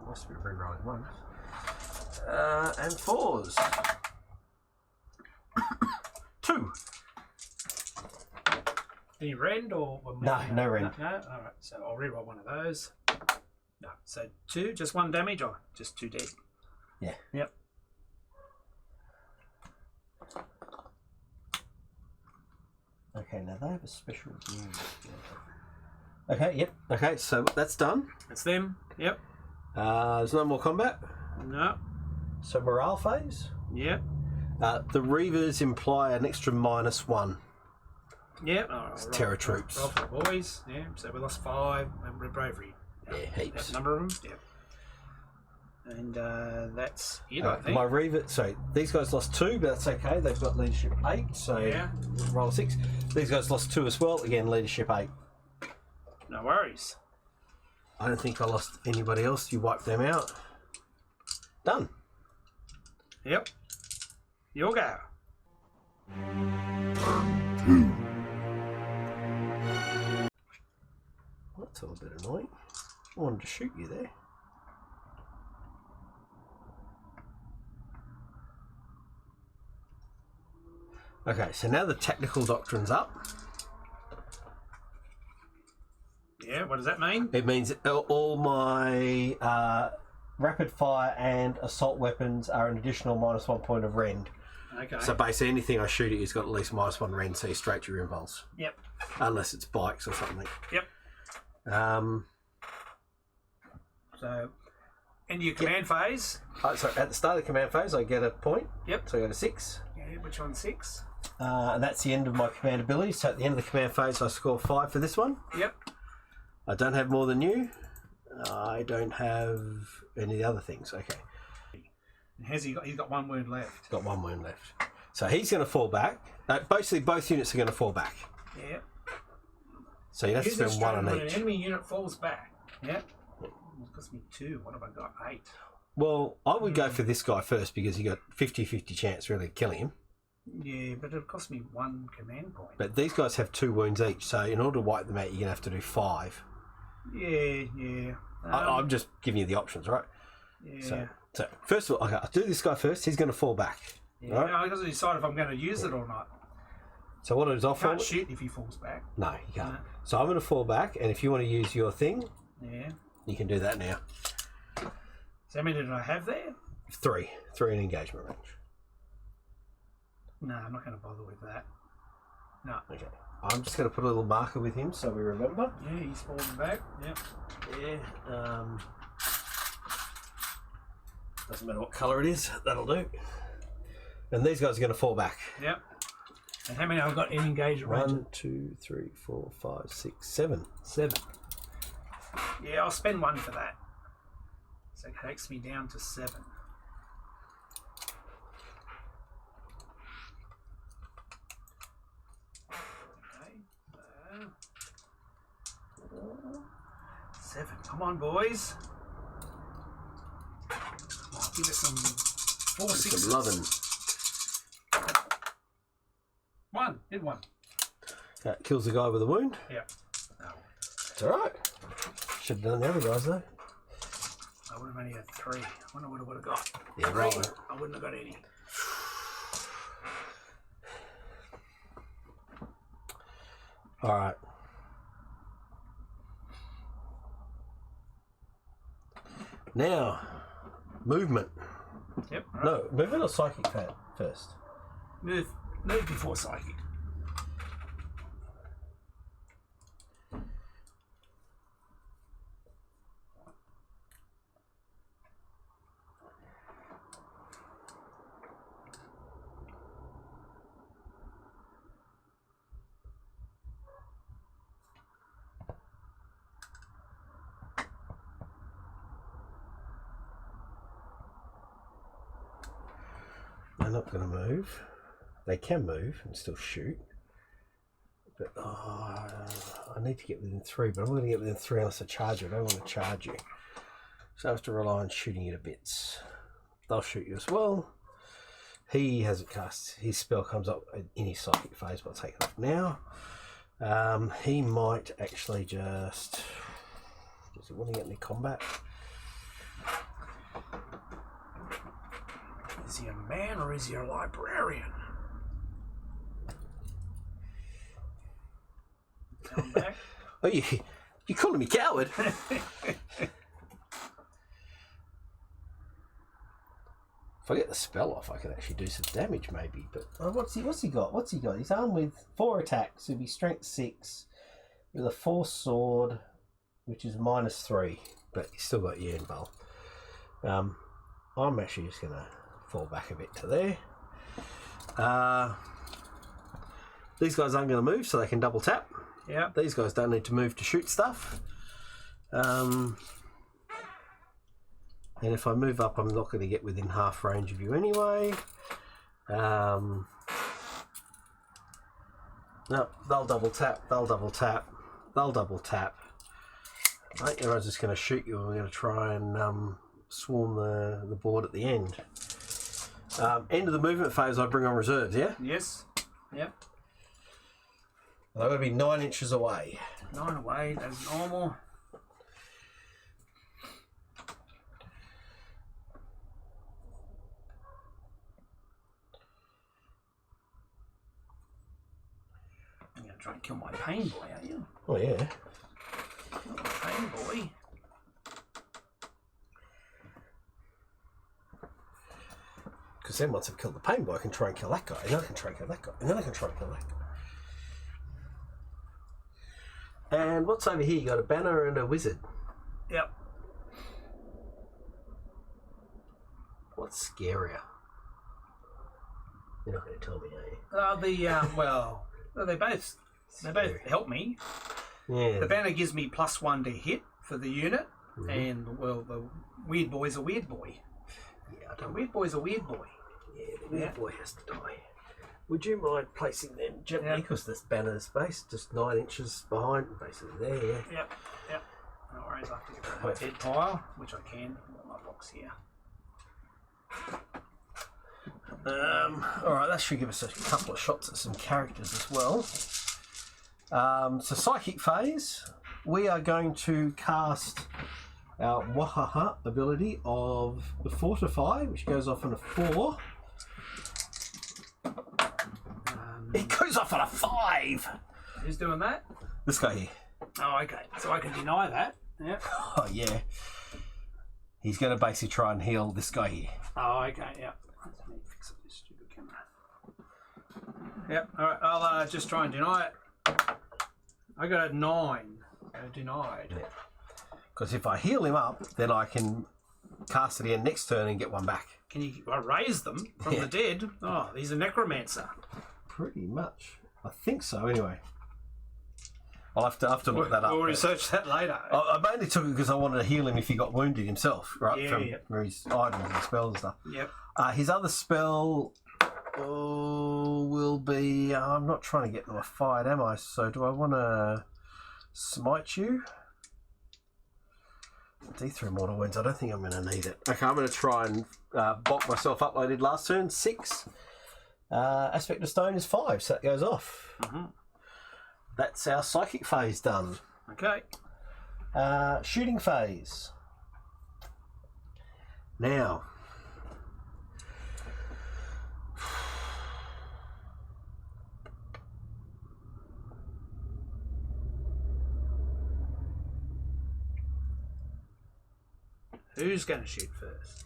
Must be re-rolling 1. And 4s. 2. Any rend or? No rend. No. All right. So I'll reroll one of those. No. So 2, just 1 damage, or just 2 dead? Yeah. Yep. Okay, now they have a special wound. Okay, yep. Okay, so that's done. That's them. Yep. There's no more combat. No. So morale phase. Yep. The Reavers imply an extra -1. Yep. It's terror troops. Roll for the boys. Yeah. So we lost 5. And bravery. Yeah, heaps. That number of them. Yep. And that's it, I think. My Reaver. So these guys lost 2, but that's okay. They've got leadership 8. So Yeah. roll 6. These guys lost 2 as well. Again, leadership 8. No worries. I don't think I lost anybody else. You wiped them out. Done. Yep. You'll go. Two. That's a little bit annoying. I wanted to shoot you there. Okay, so now the tactical doctrine's up. Yeah. What does that mean? It means all my rapid fire and assault weapons are an additional -1 point of rend. Okay. So basically anything I shoot at you's got at least -1 rend, so you straight to your impulse. Yep. Unless it's bikes or something. Yep. So, into your command phase. So at the start of the command phase I get a point. Yep. So I go to 6. Yeah. Which one's 6? And that's the end of my command ability. So at the end of the command phase I score 5 for this one. Yep. I don't have more than you. I don't have any of the other things. Okay. And has he got? He's got 1 wound left. Got 1 wound left. So he's going to fall back. Basically, both units are going to fall back. Yep. So you have to spend 1 on When an each. enemy unit falls back. Yep. It cost me 2. What have I got? 8. Well, I would go for this guy first because you got 50-50 chance really of killing him. Yeah, but it cost me 1 command point. But these guys have 2 wounds each, so in order to wipe them out, you're going to have to do 5. Yeah. I'm just giving you the options, right? Yeah. So first of all, okay, I'll do this guy first. He's going to fall back. Yeah. Right? I got to decide if I'm going to use it or not. So what is off? Can't shoot if he falls back. No, you can't. No. So I'm going to fall back, and if you want to use your thing, Yeah. you can do that now. So how many did I have there? 3 in engagement range. No, I'm not going to bother with that. No. Okay. I'm just going to put a little marker with him so we remember. Yeah, he's falling back. Yep. Yeah. Doesn't matter what colour it is. That'll do. And these guys are going to fall back. Yep. And how many have I got in engagement range? 1, 2, 3, 4, 5, 6, 7. 7. Yeah, I'll spend 1 for that. So it takes me down to 7. Okay. 7. Come on, boys. I'll give it some 4 6s. Some loving. 1. Hit 1. That kills the guy with a wound. Yeah. It's alright. Should have done the other guys though. I would have only had 3. I wonder what I would have got. Yeah, 3. right. I wouldn't have got any. Alright. Now, movement. Yep. Right. No, movement or psychic first? Move before psychic. They're not going to move. They can move and still shoot. But I need to get within 3, but I'm going to get within 3 unless I charge you. I don't want to charge you. So I have to rely on shooting you to bits. They'll shoot you as well. He hasn't cast. His spell comes up in his psychic phase, but I'll take it off now. He might actually just... Does he want to get into combat? Is he a man or is he a librarian? Come back. Oh, you calling me coward? If I get the spell off, I can actually do some damage, maybe. But what's he got? What's he got? He's armed with 4 attacks. He'll be strength 6 with a 4 sword, which is -3. But he's still got you involved. I'm actually just gonna fall back a bit to there. These guys aren't going to move, so they can double tap. Yeah. These guys don't need to move to shoot stuff. And if I move up, I'm not going to get within half range of you anyway. No, they'll double tap, they'll double tap, they'll double tap. I think everyone's just going to shoot you and we're going to try and swarm the board at the end. End of the movement phase, I bring on reserves, yeah? Yes. Yep. They're going to be 9 inches away. 9 away, that's normal. You're going to try and kill my pain boy, are you? Oh, yeah. Kill my pain boy. Because then once I've killed the pain boy, I can try and kill that guy, and then I can try and kill that guy, and then I can try and kill that guy. And what's over here? You got a banner and a wizard. Yep. What's scarier? You're not going to tell me, are you? Well, they both help me. Yeah. The banner gives me +1 to hit for the unit, and well, the weird boy's a weird boy. Yeah, The weird boy's a weird boy. Yeah, the weird boy has to die. Would you mind placing them gently? Yeah. Because this banner is based just 9 inches behind, basically there, yeah. Yep. No worries, I have to get rid of my dead pile, which I can. I've got my box here. Alright, that should give us a couple of shots at some characters as well. So psychic phase, we are going to cast our Wahaha ability of the Fortify, which goes off on a 4. It goes off on a 5! Who's doing that? This guy here. Oh, okay. So I can deny that. Yep. Oh, yeah. He's going to basically try and heal this guy here. Oh, okay. Yep. Let me fix up this stupid camera. Yep. All right. I'll just try and deny it. I got a 9. Denied. Yeah. Because if I heal him up, then I can cast it again next turn and get one back. Can you raise them from the dead? Oh, he's a necromancer. Pretty much. I think so, anyway. I'll have to look that up. We'll but research that later. I mainly took it because I wanted to heal him if he got wounded himself, right? Yeah, From his items and spells and stuff. Yep. His other spell will be... I'm not trying to get into a fight, am I? So do I want to smite you? D3 mortal wounds. I don't think I'm going to need it. Okay, I'm going to try and bulk myself up like I did last turn. 6. Aspect of stone is 5, so that goes off. That's our psychic phase done. Okay. Shooting phase. Now. Who's going to shoot first?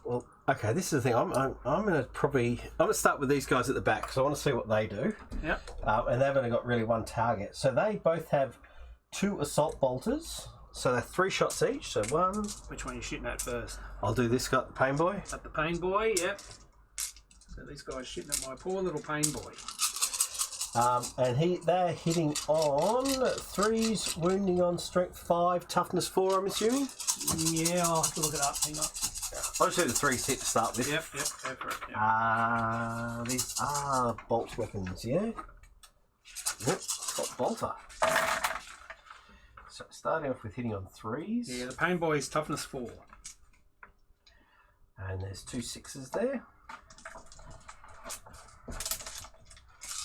Well, okay. This is the thing. I'm going to start with these guys at the back because I want to see what they do. Yep. And they've only got really one target, so they both have 2 assault bolters. So they're 3 shots each. So 1. Which one are you shooting at first? I'll do this guy, the pain boy. At the pain boy. Yep. So these guys shooting at my poor little pain boy. And they're hitting on 3s, wounding on strength 5, toughness 4. I'm assuming. Yeah, I'll have to look it up. Hang on. I'll just do the 3 hit to start with. Yep, go for it. Yep. These are bolt weapons, yeah? Yep, got bolter. So starting off with hitting on 3s. Yeah, the pain boy is toughness 4. And there's 2 6s there.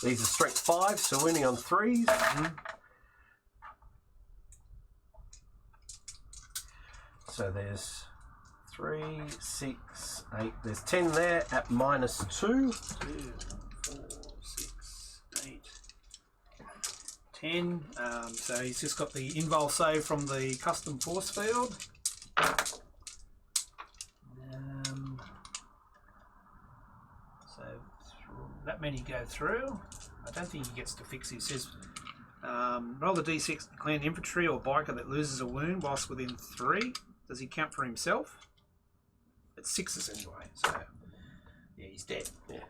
These are strength 5, so wounding on 3s. So there's 3, 6, 8. There's 10 there at -2. 2, 4, 6, 8, 10. So he's just got the invul save from the custom force field. So that many go through. I don't think he gets to fix it. It says roll the d6 to clan infantry or biker that loses a wound whilst within 3. Does he count for himself? It's 6s anyway, so yeah, he's dead. Yeah.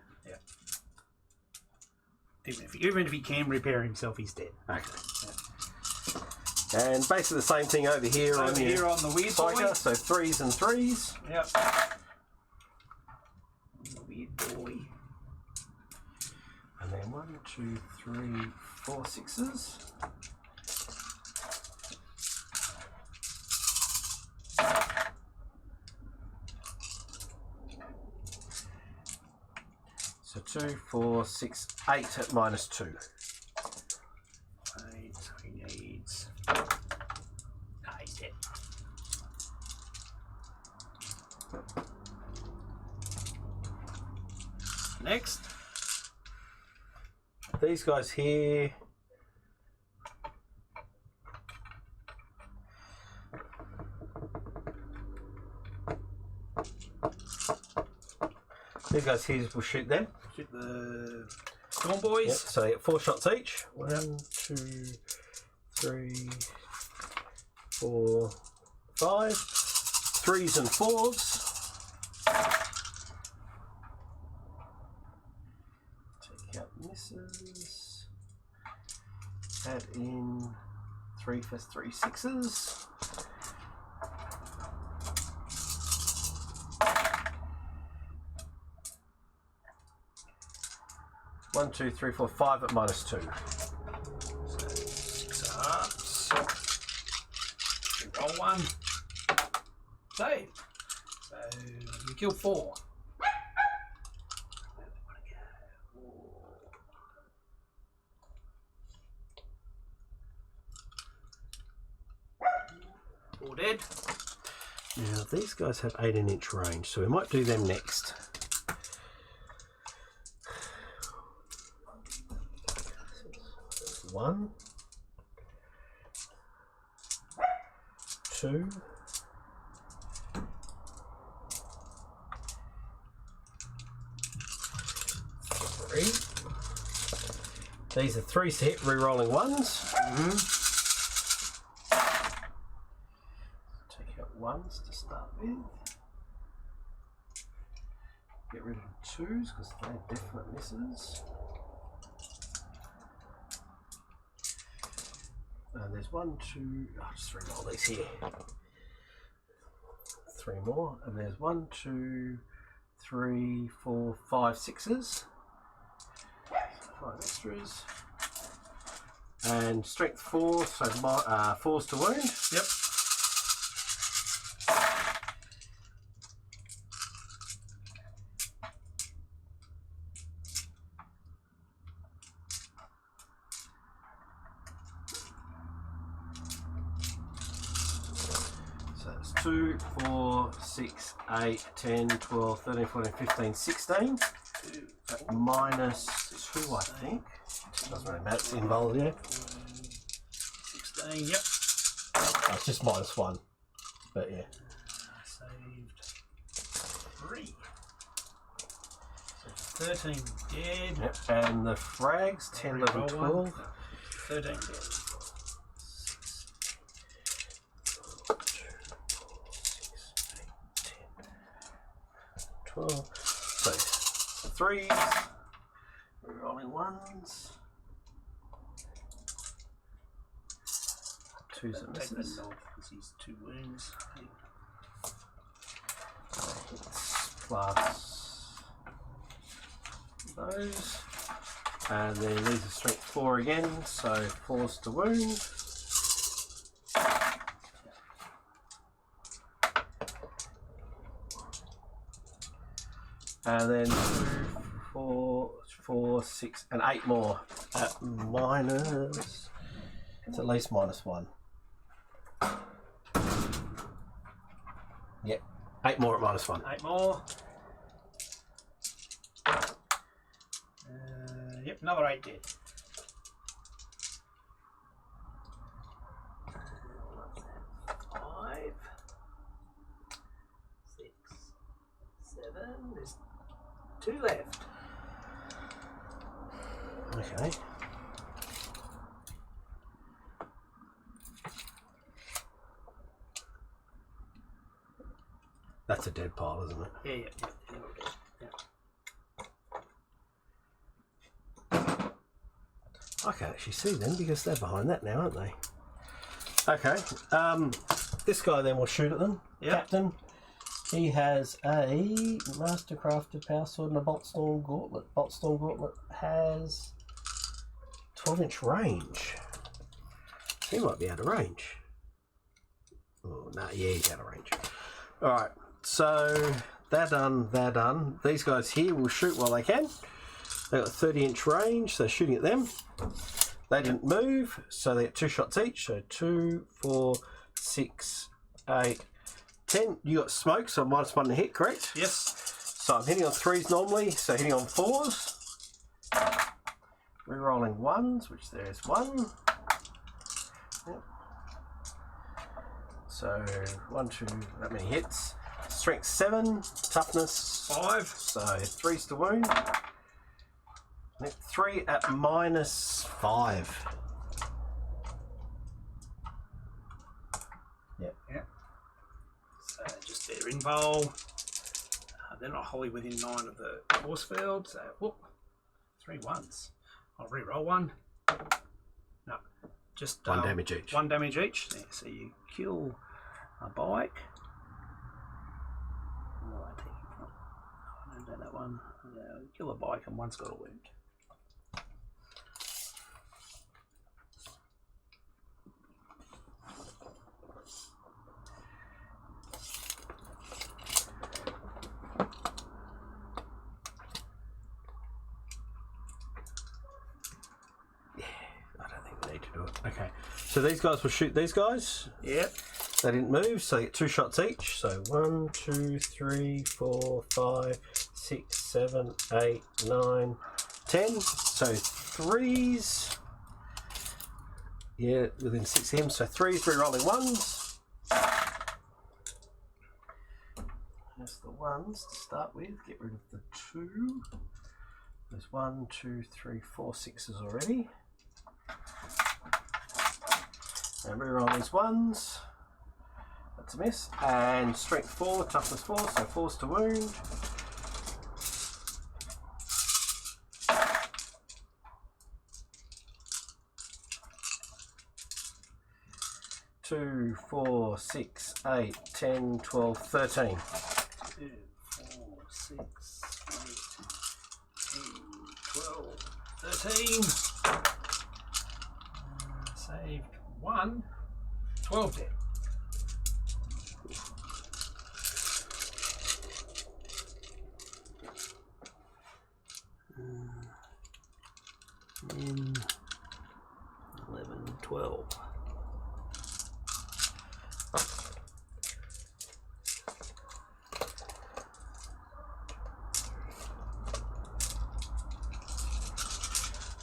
Even if he can repair himself, he's dead. Okay. Yeah. And basically the same thing over here on the weird boy. Psyker, so 3s and 3s. Yep. The weird boy. And then 1, 2, 3, 4 6s. So 2, 4, 6, 8 at -2. 8, he needs. He's dead. Next. These guys here. These guys here will shoot them. Shoot the Storm Boys. Yep, so they get 4 shots each. 1, 2, 3, 4, 5. 3s and 4s. Take out misses. Add in 3 for 3 6s. One, 2, 3, 4, 5 at -2. So 6 ups. Roll 1. Save. So you kill 4. All dead. Now these guys have 18-inch range, so we might do them next. One, 2, 3. These are 3 to hit, re-rolling 1s. Take out 1s to start with. Get rid of 2s because they're definite misses. And there's 1, 2, I'll just re-roll these here. 3 more, and there's 1, 2, 3, 4, 5 6s. 5 extras. And strength 4, so 4's to wound. Yep. So it's 2, 4, 6, 8, 10, 12, 13, 14, 15, 16. At minus 2, I think. Doesn't really matter, it's involved, yeah. 16, yep. Oh, it's just minus 1. But yeah. Saved 3. So 13 dead. Yep. And the frags, 10, 11, Reroll 12. one. 13 dead. 12. So 3s, rolling 1s, 2s and Take that misses. off because he's 2 wounds. Plus those. And then these are strength 4 again, so 4's to wound. And then 2, 4, 6, and 8 more at minus. It's at least minus 1. Yep, 8 more at minus 1. 8 more. Yep, another 8 dead. 5, 6, 7. There's 2 left. Okay. That's a dead pile, isn't it? Yeah. I can actually see them because they're behind that now, aren't they? Okay. This guy then will shoot at them. Yep. Captain. He has a Mastercrafted Power Sword and a Boltstorm Gauntlet. Boltstorm Gauntlet has 12-inch range. He might be out of range. Oh, no, yeah, he's out of range. Alright, so they're done. These guys here will shoot while they can. They've got 30-inch range, so shooting at them. They didn't move, so they get 2 shots each. So 2, 4, 6, 8, 10. You got smoke, so minus 1 to hit, correct? Yes. So I'm hitting on 3s normally, so hitting on 4s. Rerolling 1s, which there's 1. Yep. So 1, 2, that many hits. Strength 7, toughness 5. So 3's to wound. 3 at minus 5. Yep. So just their invul. They're not wholly within 9 of the force field. So whoop, 3 1s. I'll re-roll 1. No, just 1 damage each. 1 damage each. Yeah, so you kill a bike. Oh, I take it from. I don't know that one. Kill a bike and 1's got a wound. Okay, so these guys will shoot these guys. Yep. They didn't move, so they get 2 shots each. So 1, 2, 3, 4, 5, 6, 7, 8, 9, 10. So 3s. Yeah, within 6 of him. So 3s, re-rolling 1s. There's the 1s to start with. Get rid of the 2. There's 1, 2, 3, 4, 6s already. And reroll these 1s. That's a miss. And strength 4, toughness 4, so 4's to wound. Two, 4, 6, 8, 10, 12, 13. 2, 4, 6, 8, 10, 12, 13. 1, 12 dead. In 11, 12.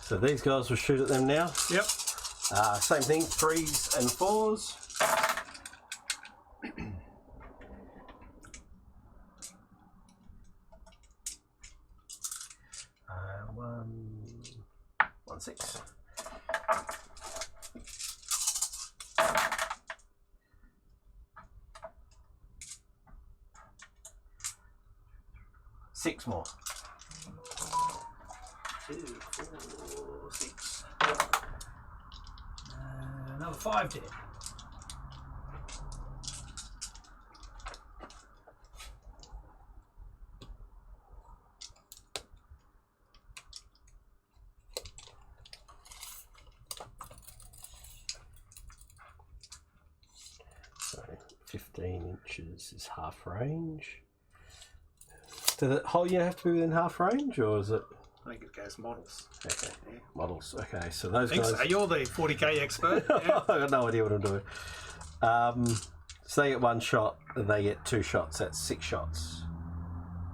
So these guys will shoot at them now. Yep. Same thing, 3s and 4s. One 6. Six more. 2, 4, 6. Another 5 dead. So 15 inches is half range. Does it whole unit have to be within half range, or is it? I think it goes models. Okay, Yeah. models. Okay, so those I think guys. so. You're the 40k expert. Yeah. I got no idea what I'm doing. So they get 1 shot, and they get 2 shots. That's 6 shots.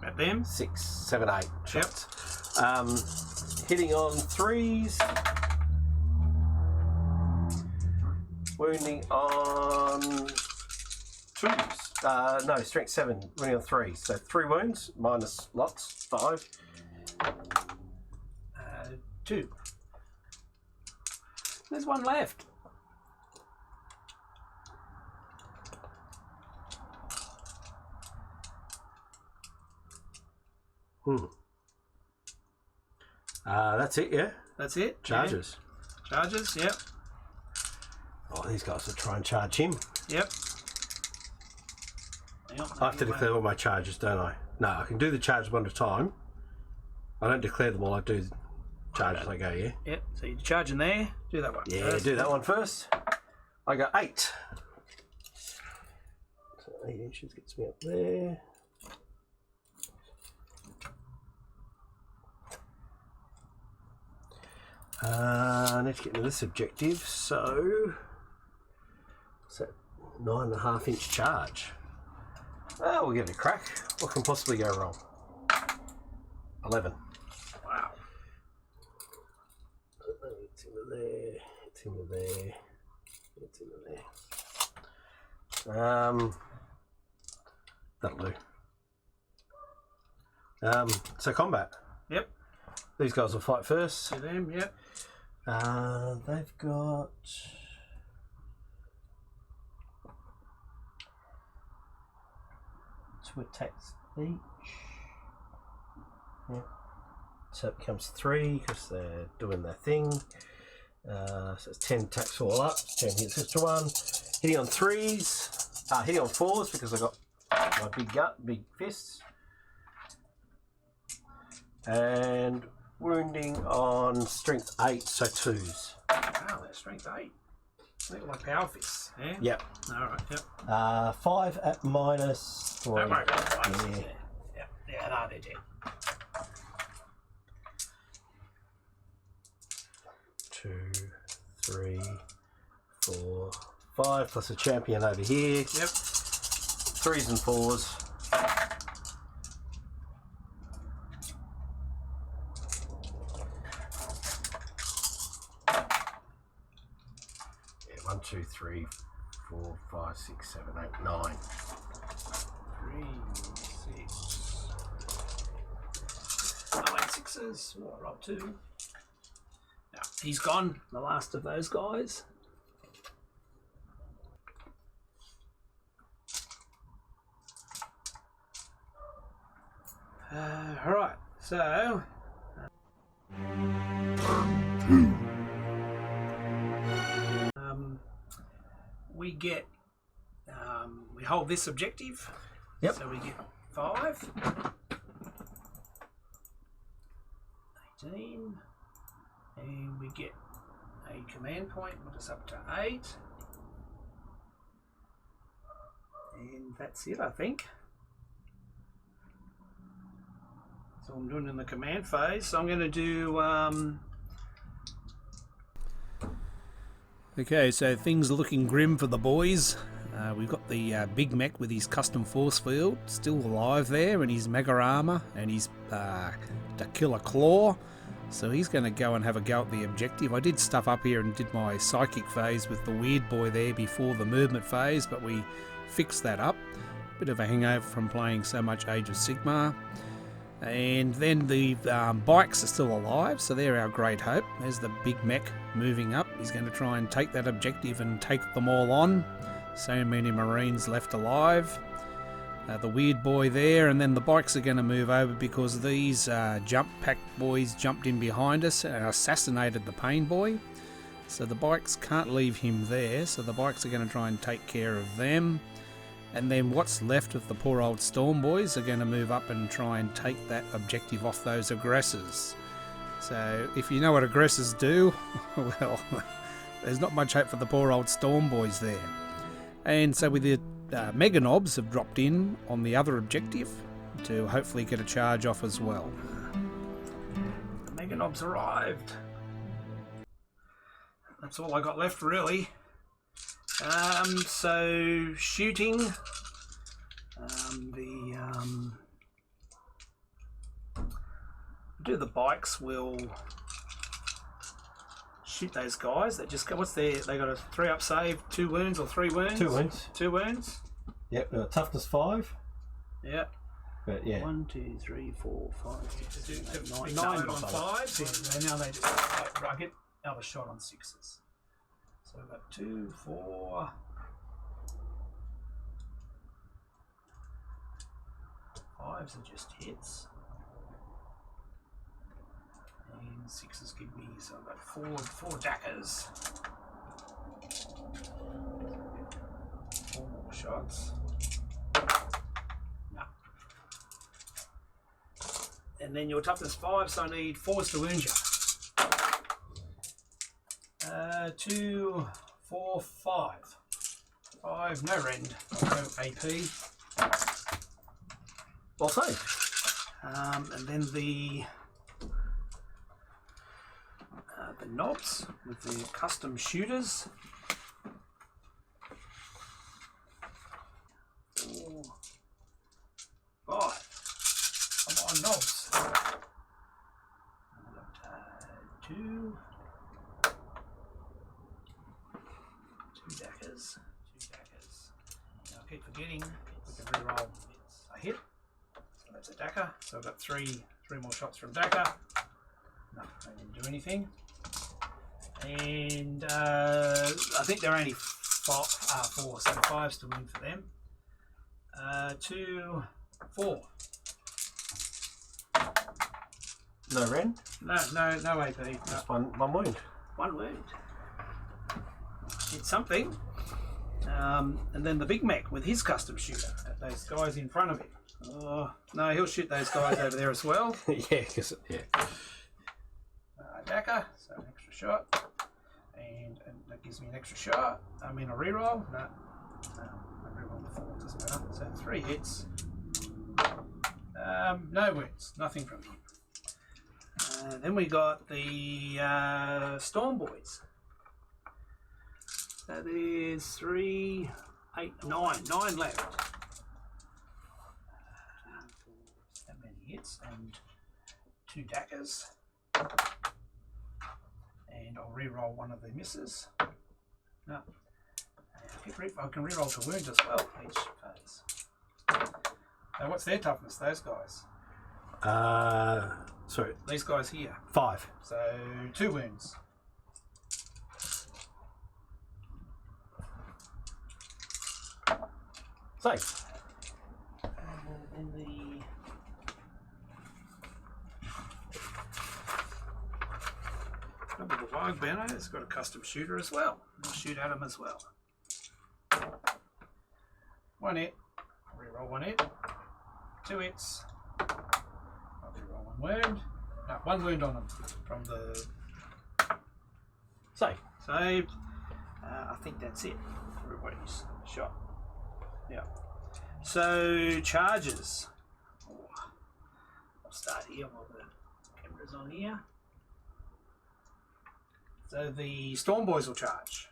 At them. 6, 7, 8 shots. Hitting on 3s. Wounding on 2s. No, strength 7. Wounding on 3. So 3 wounds minus lots. 5. 2. There's 1 left. That's it, yeah? That's it. Charges. Yeah. Charges, yep. Oh, these guys will try and charge him. Yep. I have to declare all my charges, don't I? No, I can do the charges one at a time. I don't declare them all, I do charges as I go, yeah? Yep, so you're charging there. Do that one. Yeah, first. do that one first. I got 8. So 8 inches gets me up there. I need to get into this objective, so what's that? 9.5 inch charge. Oh, we'll give it a crack. What can possibly go wrong? 11. Wow. It's into there. It's into there. It's into there. That'll do. So combat. Yep. These guys will fight first. To them, yep. They've got 2 attacks each. Yeah. So it becomes 3 because they're doing their thing. So it's 10 attacks all up. 10 hits extra 1. Hitting on 3s. Hitting on 4s because I got my big fists. And wounding on strength 8, so 2s. Wow, that's strength 8. They look like power fists. Yeah? Yep. Alright, yep. 5 at minus 3. Don't worry about the Yeah. fists. Yeah, yeah, no, they're dead. 2, 3, 4, 5 plus a champion over here. Yep. 3s and 4s. Yeah, 1, 2, 3, 4, 5, 6, 7, 8, 9. 3, 6. 9 6s. What, roll 2. Now, he's gone, the last of those guys. Alright, so Two. we get we hold this objective. Yep. So we get 5, 18, and we get a command point, put us up to 8. And that's it, I think. So I'm doing in the command phase. So I'm going to do... Okay, so things are looking grim for the boys. We've got the Big Mech with his custom force field still alive there, and his mega armor, and his to kill a claw. So he's going to go and have a go at the objective. I did stuff up here and did my psychic phase with the weird boy there before the movement phase, but we fixed that up. Bit of a hangover from playing so much Age of Sigmar. And then the bikes are still alive, so they're our great hope. There's the Big Mech moving up. He's going to try and take that objective and take them all on. So many Marines left alive. The weird boy there, and then the bikes are going to move over because these jump pack boys jumped in behind us and assassinated the pain boy. So the bikes can't leave him there, so the bikes are going to try and take care of them. And then what's left of the poor old Storm boys are going to move up and try and take that objective off those aggressors. So if you know what aggressors do, well, there's not much hope for the poor old Storm boys there. And so with the Mega Knobs have dropped in on the other objective to hopefully get a charge off as well. The Mega Knobs arrived. That's all I got left really. So shooting, the bikes will shoot those guys that just go. What's their? They got a 3-up save, 2 wounds or 3 wounds. 2 wounds. 2 wounds. Yep. Toughness 5. Yep. But yeah. 1, 2, 3, 4, 5, 6, 7, 8, 9 on 5s. Yeah, now they just I get another shot on 6s. So we've got 2, 4, 5s are just hits, and 6s give me, so I've got 4 dackers. 4 more shots. No. And then your toughness 5, so I need 4s to wound you. 2, 4, 5. 5, no rend, no AP. Well saved. And then the knobs with the custom shooters. 4, 5. Come on, knobs. I've got 2. 2 dackers. Now I keep forgetting we can reroll. It's a hit. So that's a dacker. So I've got 3 more shots from dacker. No, I didn't do anything. And I think they're only 4, so 5s to win for them. 2, 4. No rend? No AP. No. Just one wound. 1 wound. It's something. And then the Big Mech with his custom shooter at those guys in front of him. Oh, no, he'll shoot those guys over there as well. Yeah, because Dacker, so an extra shot. And that gives me an extra shot. I mean a reroll. No, I reroll the 4, doesn't matter. So 3 hits. No wounds, nothing from him. Then we got the Storm Boys. So there's 3, 8, 9 left. That many hits and 2 dackers. And I'll re-roll one of the misses. No. I can re-roll to wound as well each phase. Now what's their toughness, those guys? Sorry. These guys here. 5. So 2 wounds. Safe. And then the Wild Banner has got a custom shooter as well. I'll shoot at him as well. 1 hit. I'll reroll 1 hit. 2 hits. I'll reroll 1 wound. No, 1 wound on him from the Safe. saved. I think that's it. Everybody's shot. Yeah. So charges. Oh, I'll start here while the camera's on here. So the Storm Boys will charge.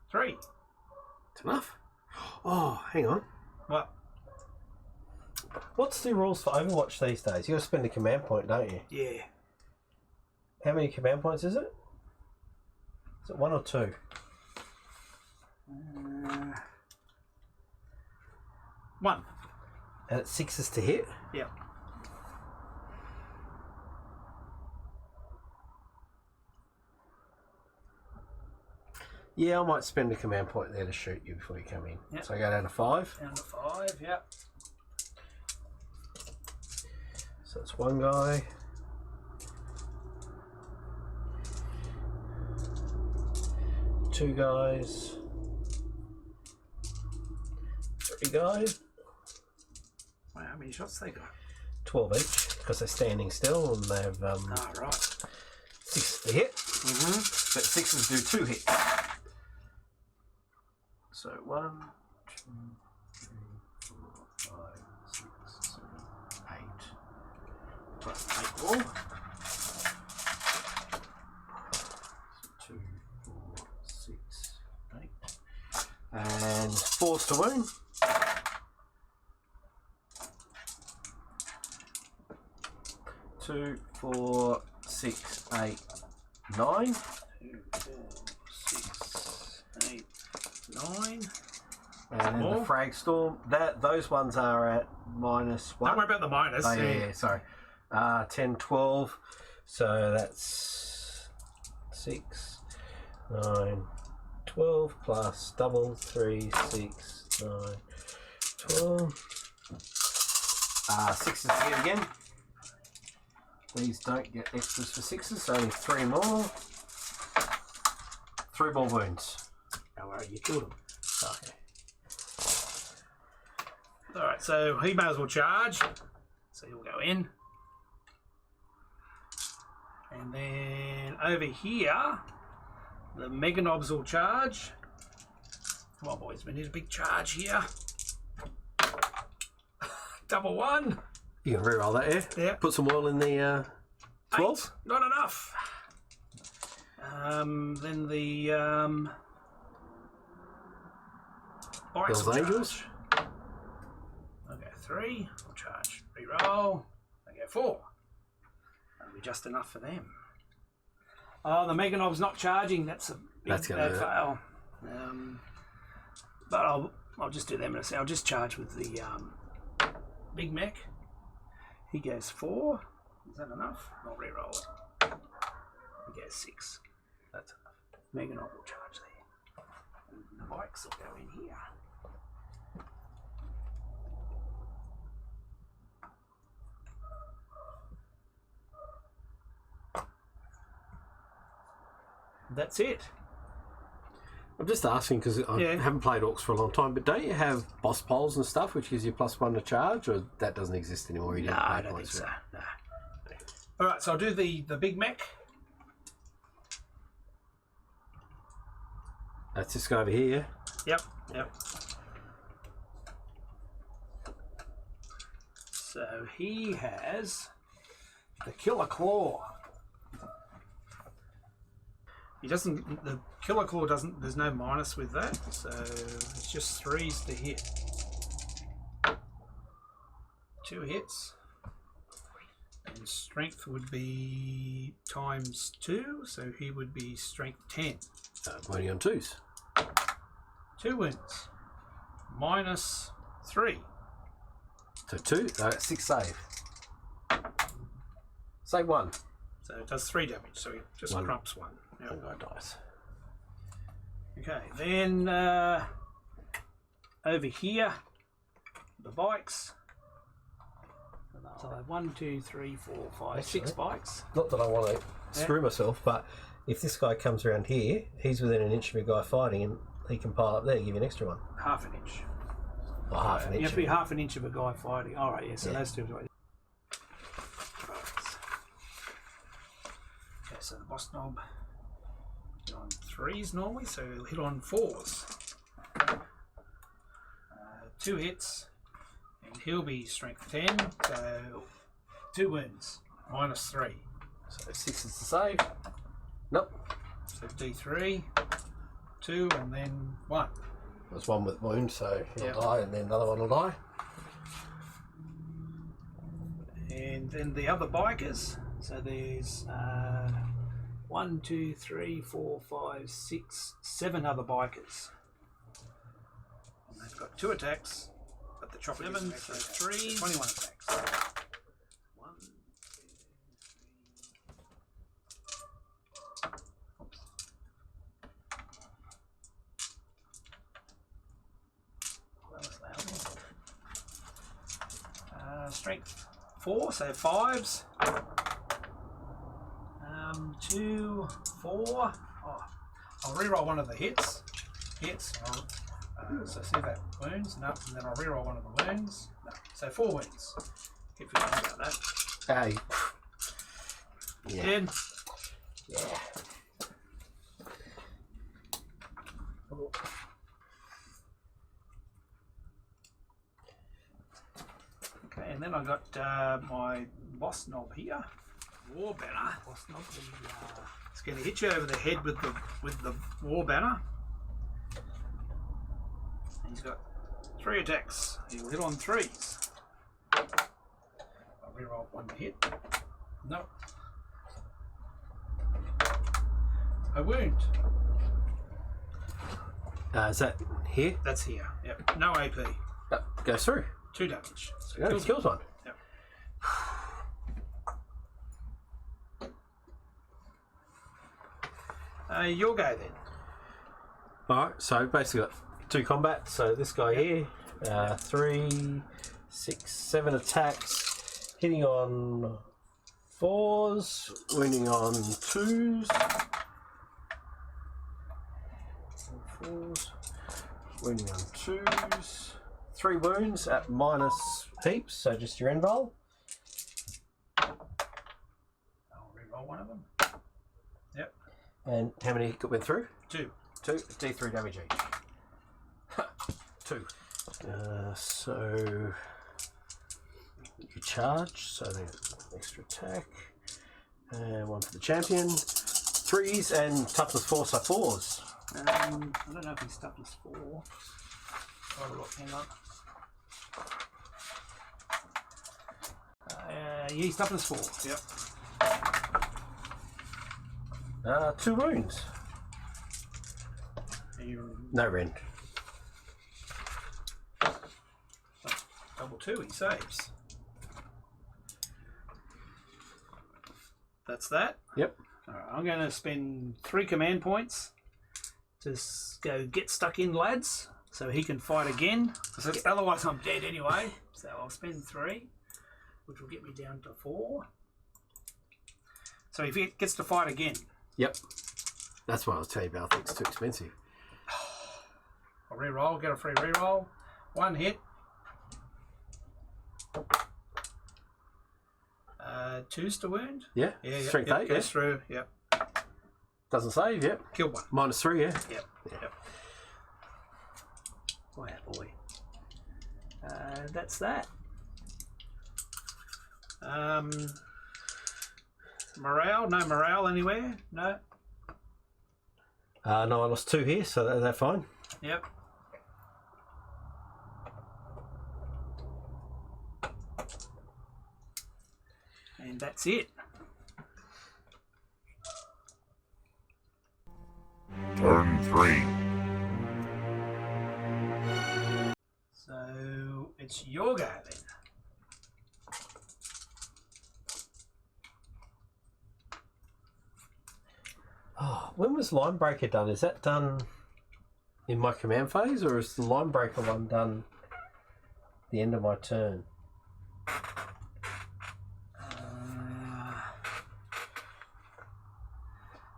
3. It's enough. Oh, hang on. What? What's the rules for Overwatch these days? You got to spend a command point, don't you? Yeah. How many command points is it? Is it 1 or 2? 1. And it's 6s to hit? Yeah. Yeah, I might spend a command point there to shoot you before you come in. Yep. So I go down to 5. Down to 5, yep. So it's 1 guy. 2 guys. 3 guys. Wow, how many shots they got? 12 each, because they're standing still and they have Ah, right. 6 to hit. But 6s do 2 hits. So 1, 2, 3, 4, 5, 6, 7, 8. Plus 8 more. 2, 4, 6, 8. And 4's to wound. 2, 4, 6, 8, 9. 2, 4, 6, 8, 9. And then More. the frag storm. Those ones are at -1. Don't worry about the minus. Oh, yeah, sorry. 10, 12. So that's 6, 9, 12 plus double 3, 6, 9, 12. 6s to hit again. These don't get extras for 6s, so only 3 more. 3 more wounds. Don't worry, you killed him. Okay. Alright, so he may as well charge. So he'll go in. And then over here, the Mega Knobs will charge. Come on, boys, we need a big charge here. Double 1. You can reroll that, yeah? Yeah. Put some oil in the 12. Not enough. Then the Orks Hell's will Angels. charge. I'll go 3. I'll charge. Reroll. I go 4. That'll be just enough for them. Oh, the Mega Knob's not charging. That's a big That's gonna hurt. fail. But I'll just do them in a second. I'll just charge with the Big Mech. He goes 4. Is that enough? I'll reroll it. He goes 6. That's enough. Mega Knob will charge there. And the bikes will go in here. That's it. I'm just asking because I Yeah. haven't played Orcs for a long time, but don't you have boss poles and stuff which gives you +1 to charge, or that doesn't exist anymore? You No, don't pay I don't think points so. for it? No. Alright, so I'll do the Big Mech. That's this guy over here. Yep. So he has the Killer Claw. He doesn't. The Killer Claw doesn't. There's no minus with that, so it's just 3s to hit. 2 hits, and strength would be ×2, so he would be strength 10. Only on 2s. 2 wins. -3. So 2, 6 save. Save 1. So it does 3 damage, so he just 1. crumps 1. Yep. One guy dies. Okay, then over here, the bikes. So 1, 2, 3, 4, 5, 6 bikes. Not that I want to screw myself, but if this guy comes around here, he's within an inch of a guy fighting, and he can pile up there and give you an extra one. Half an inch. Or half an You inch. have to be half an inch of a guy fighting. All right, yeah, so Yeah. those 2. Okay, so the boss knob hit on 3s normally, so he'll hit on 4s. 2 hits, and he'll be strength 10, so 2 wounds, -3. So 6 is the save. Nope. So D3, 2, and then 1. There's one with wound, so he'll Yep. die, and then another one will die. And then the other bikers, so there's 1, 2, 3, 4, 5, 6, 7 other bikers. And they've got 2 attacks, but the chopper 7, so 3, 21 attacks. 1, 2, 3. Oops. That was loud. Strength 4, so 5s. 2, 4. Oh, I'll reroll one of the hits. So see that wounds? No, and then I'll reroll one of the wounds. No, so 4 wounds. Keep forgetting about that. Hey. Yeah. Dead. Yeah. Okay, and then I got my boss knob here. War banner. Boss knob. It's going to hit you over the head with the war banner. He's got 3 attacks. He'll hit on 3s. I'll reroll 1 to hit. Nope. A wound. Is that here? That's here. Yep. No AP. Goes through. 2 damage. So Yeah, kills kills one. Yep. Your go then. Alright, so basically got 2 combats. So this guy here, 3, 6, 7 attacks, hitting on 4s, wounding on 2s. 4s, wounding on 2s. 3 wounds at minus heaps, so just your end roll. I'll reroll one of them. Yep. And how many went through? 2. 2, D3 damage each. 2. So you charge, so the extra attack. And 1 for the champion. 3s and toughness 4, so 4s. I don't know if he's toughness 4. Have a look, hang on. Yeah, he's toughness 4. Yep. 2 wounds. No rend. Double 2, he saves. That's that. Yep. Alright, I'm going to spend 3 command points to go get stuck in, lads, so he can fight again. Otherwise, I'm dead anyway. So I'll spend 3, which will get me down to 4. So if he gets to fight again, Yep. That's what I was telling you about. I think it's too expensive. I'll reroll, get a free reroll. 1 hit. 2s to wound. Yeah. Strength 8. Goes through. Yep. Doesn't save. Yep. Kill 1. Minus 3. Yeah. Yep. Boy, oh boy. That's that. Morale? No morale anywhere? No? No, I lost 2 here, so they're fine. Yep. And that's it. Turn 3. So it's your go then. Oh, when was Line Breaker done? Is that done in my command phase, or is the Line Breaker one done at the end of my turn?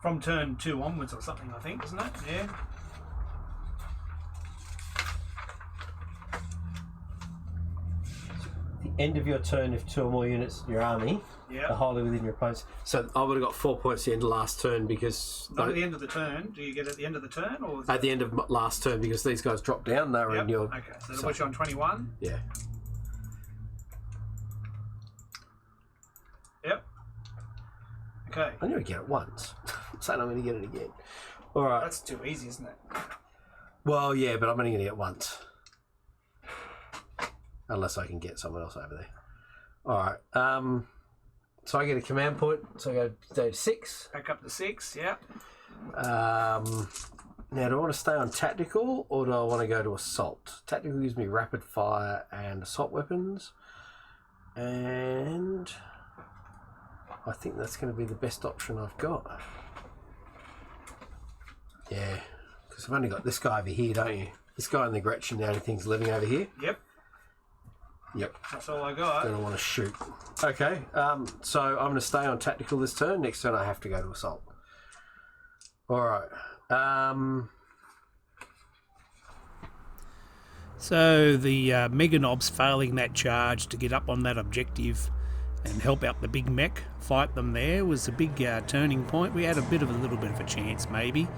From turn 2 onwards or something, I think, isn't it? Yeah. The end of your turn, if 2 or more units in your army Yeah. are wholly within your opponent's. So I would have got 4 points at the end of last turn because Not at the end of the turn. Do you get it at the end of the turn, or is at the end of last turn because these guys dropped down. They were Yep. in your Okay, so it'll put you on 21. yeah. Yep. Okay. I knew I'd get it once. I'm saying I'm going to get it again. All right. That's too easy, isn't it? Well, yeah, but I'm only going to get once. Unless I can get someone else over there. All right. So I get a command point. So I go to 6. Back up to 6. Yeah. Now, do I want to stay on tactical or do I want to go to assault? Tactical gives me rapid fire and assault weapons. And I think that's going to be the best option I've got. Yeah, because I've only got this guy over here, don't you? This guy and the Gretchen, the only thing's living over here. Yep. Yep. That's all I got. Don't want to shoot. Okay, so I'm going to stay on tactical this turn. Next turn I have to go to assault. All right. So the Mega Knobs failing that charge to get up on that objective and help out the big mech, fight them there, was a big turning point. We had a little bit of a chance maybe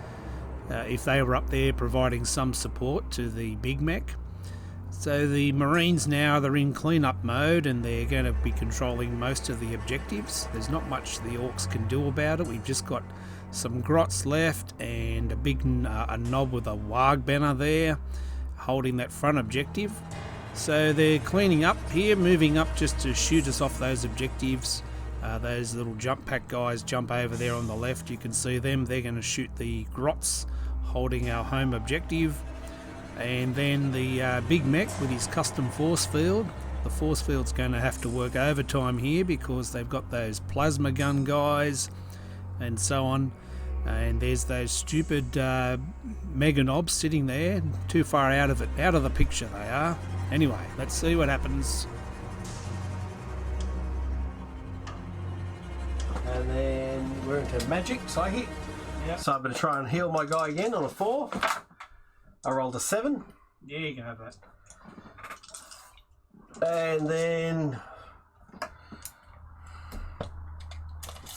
if they were up there providing some support to the big mech. So the Marines now, they're in clean-up mode and they're going to be controlling most of the objectives. There's not much the Orks can do about it. We've just got some grots left and a big a knob with a Warg banner there holding that front objective. So they're cleaning up here, moving up just to shoot us off those objectives. Those little jump pack guys jump over there on the left. You can see them. They're going to shoot the grots holding our home objective. And then the big mech with his custom force field. The force field's going to have to work overtime here because they've got those plasma gun guys and so on. And there's those stupid Mega Knobs sitting there, too far out of the picture they are. Anyway, let's see what happens. And then we're into magic, psychic. Yep. So I'm going to try and heal my guy again on a 4. I rolled a 7. Yeah, you can have that. And then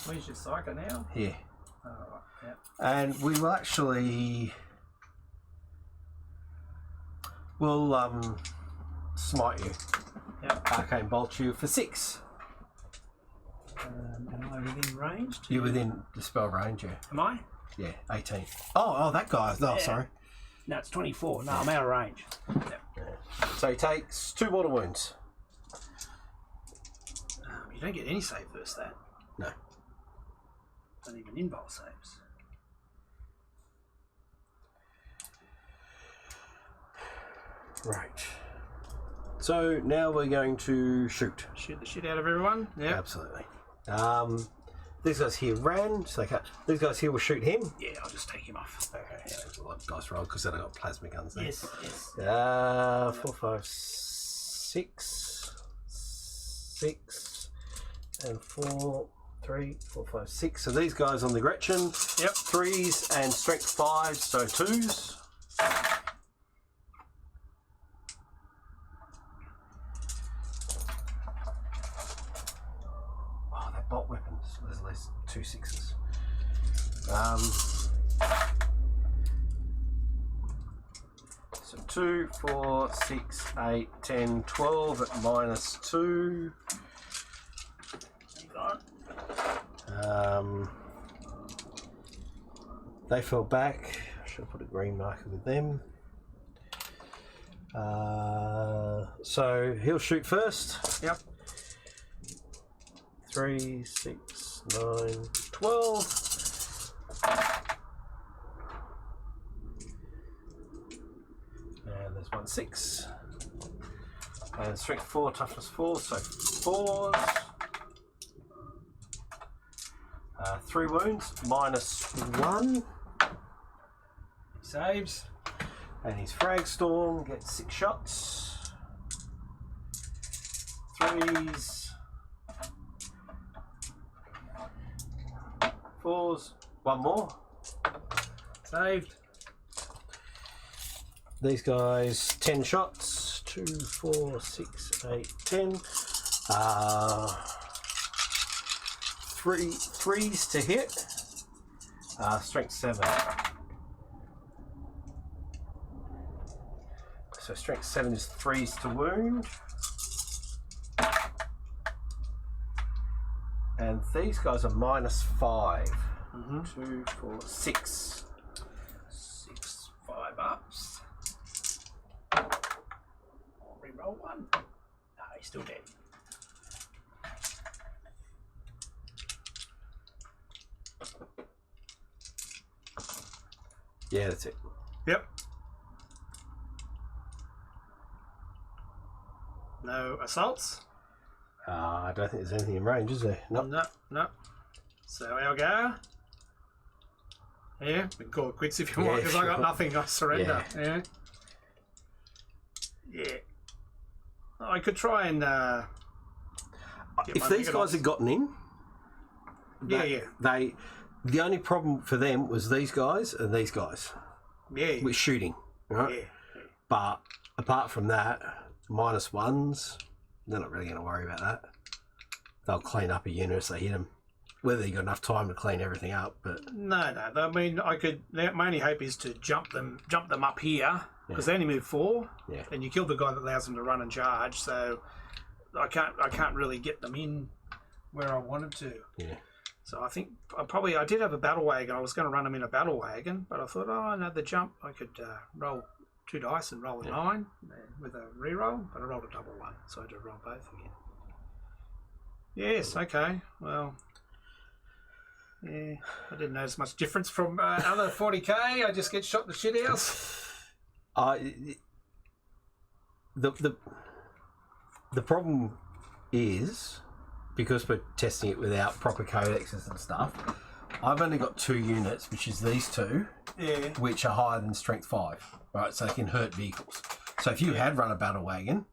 Where's your psycho now? here. Oh, yeah. And we will actually smite you. Yep. Arcane bolt you for 6. Am I within range? You're within the spell range, yeah. Am I? Yeah, 18. Oh, that guy. No, Yeah. sorry. No, it's 24. No, I'm out of range. Yep. So he takes 2 mortal wounds. You don't get any save versus that. No. Not even invul saves. Right. So now we're going to shoot. Shoot the shit out of everyone. Yeah. Absolutely. These guys here ran, so these guys here will shoot him. Yeah, I'll just take him off. Okay, yeah, it's a lot of dice roll because then I got plasma guns there. Yes, yes. 4, 5, 6, 6, and 4, 3, 4, 5, 6. So these guys on the Gretchen. Yep. 3s and strength 5s, so 2s. Bolt weapons. There's at least 2 6s. So 2, 4, 6, 8, 10, 12 at -2. They fell back. I should have put a green marker with them. So he'll shoot first. Yep. 3, 6, 9, 12. And there's 1 6. And strength 4, toughness 4, so 4s. 3 wounds, -1. Saves. And his frag storm gets 6 shots. 3s. 4s, 1 more. Saved. These guys, 10 shots. 2, 4, 6, 8, 10. Threes to hit. Strength 7. So strength 7 is 3s to wound. And these guys are -5. 2, 4, 6. 6, 5 ups. I'll reroll one. No, he's still dead. Yeah, that's it. Yep. No assaults? I don't think there's anything in range, is there? Nope. No, no. So our go. Yeah, we can call it quits if you want, because I got sure. nothing. I surrender. Yeah. Yeah. I could try and. If these guys had gotten in, yeah. The only problem for them was these guys and these guys Yeah. with shooting, right? Yeah. But apart from that, -1s, they're not really going to worry about that. They'll clean up a unit as they hit them. Whether you got enough time to clean everything up, but No. I mean, I could. My only hope is to jump them up here because they only move 4. Yeah. And you killed the guy that allows them to run and charge, so I can't really get them in where I wanted to. Yeah. So I think I did have a battle wagon. I was going to run them in a battle wagon, but I thought, oh no, the jump I could roll 2 dice and roll a 9 with a reroll, but I rolled a double 1, so I had to roll both again. Yes. Okay. Well. Yeah, I didn't notice much difference from other 40k. I just get shot in the shit house. The problem is, because we're testing it without proper codexes and stuff, I've only got 2 units, which is these 2, which are higher than strength 5, right? So they can hurt vehicles. So if you had run a battle wagon,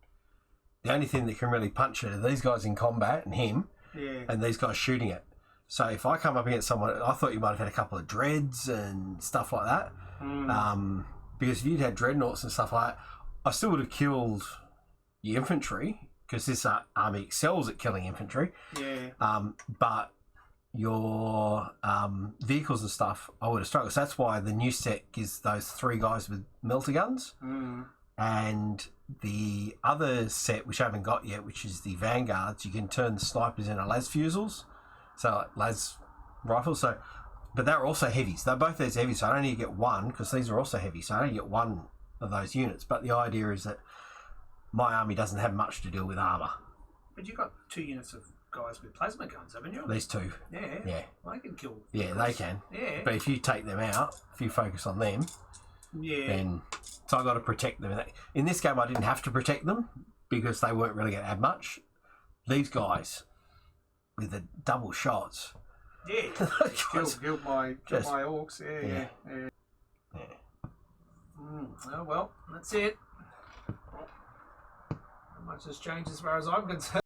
the only thing that can really punch it are these guys in combat and him, and these guys shooting it. So if I come up against someone, I thought you might have had a couple of dreads and stuff like that. Because if you'd had dreadnoughts and stuff like that, I still would have killed your infantry, because this army excels at killing infantry. But your vehicles and stuff, I would have struggled. So that's why the new set gives those 3 guys with melter guns. And the other set, which I haven't got yet, which is the vanguards, you can turn the snipers into las fusils. So like las rifles. So, but they're also heavies. They're both as heavy, so I only get 1, because these are also heavy. So I only get 1 of those units. But the idea is that my army doesn't have much to deal with armour. But you've got 2 units of guys with plasma guns, haven't you? These 2. Yeah. Well, they can kill. Yeah, they can. Yeah. But if you take them out, if you focus on them, then so I got to protect them. In this game, I didn't have to protect them because they weren't really going to add much. These guys with the double shots. Yeah. Killed my orcs. Yeah. Oh, well, that's it. Not much has changed as far as I'm concerned.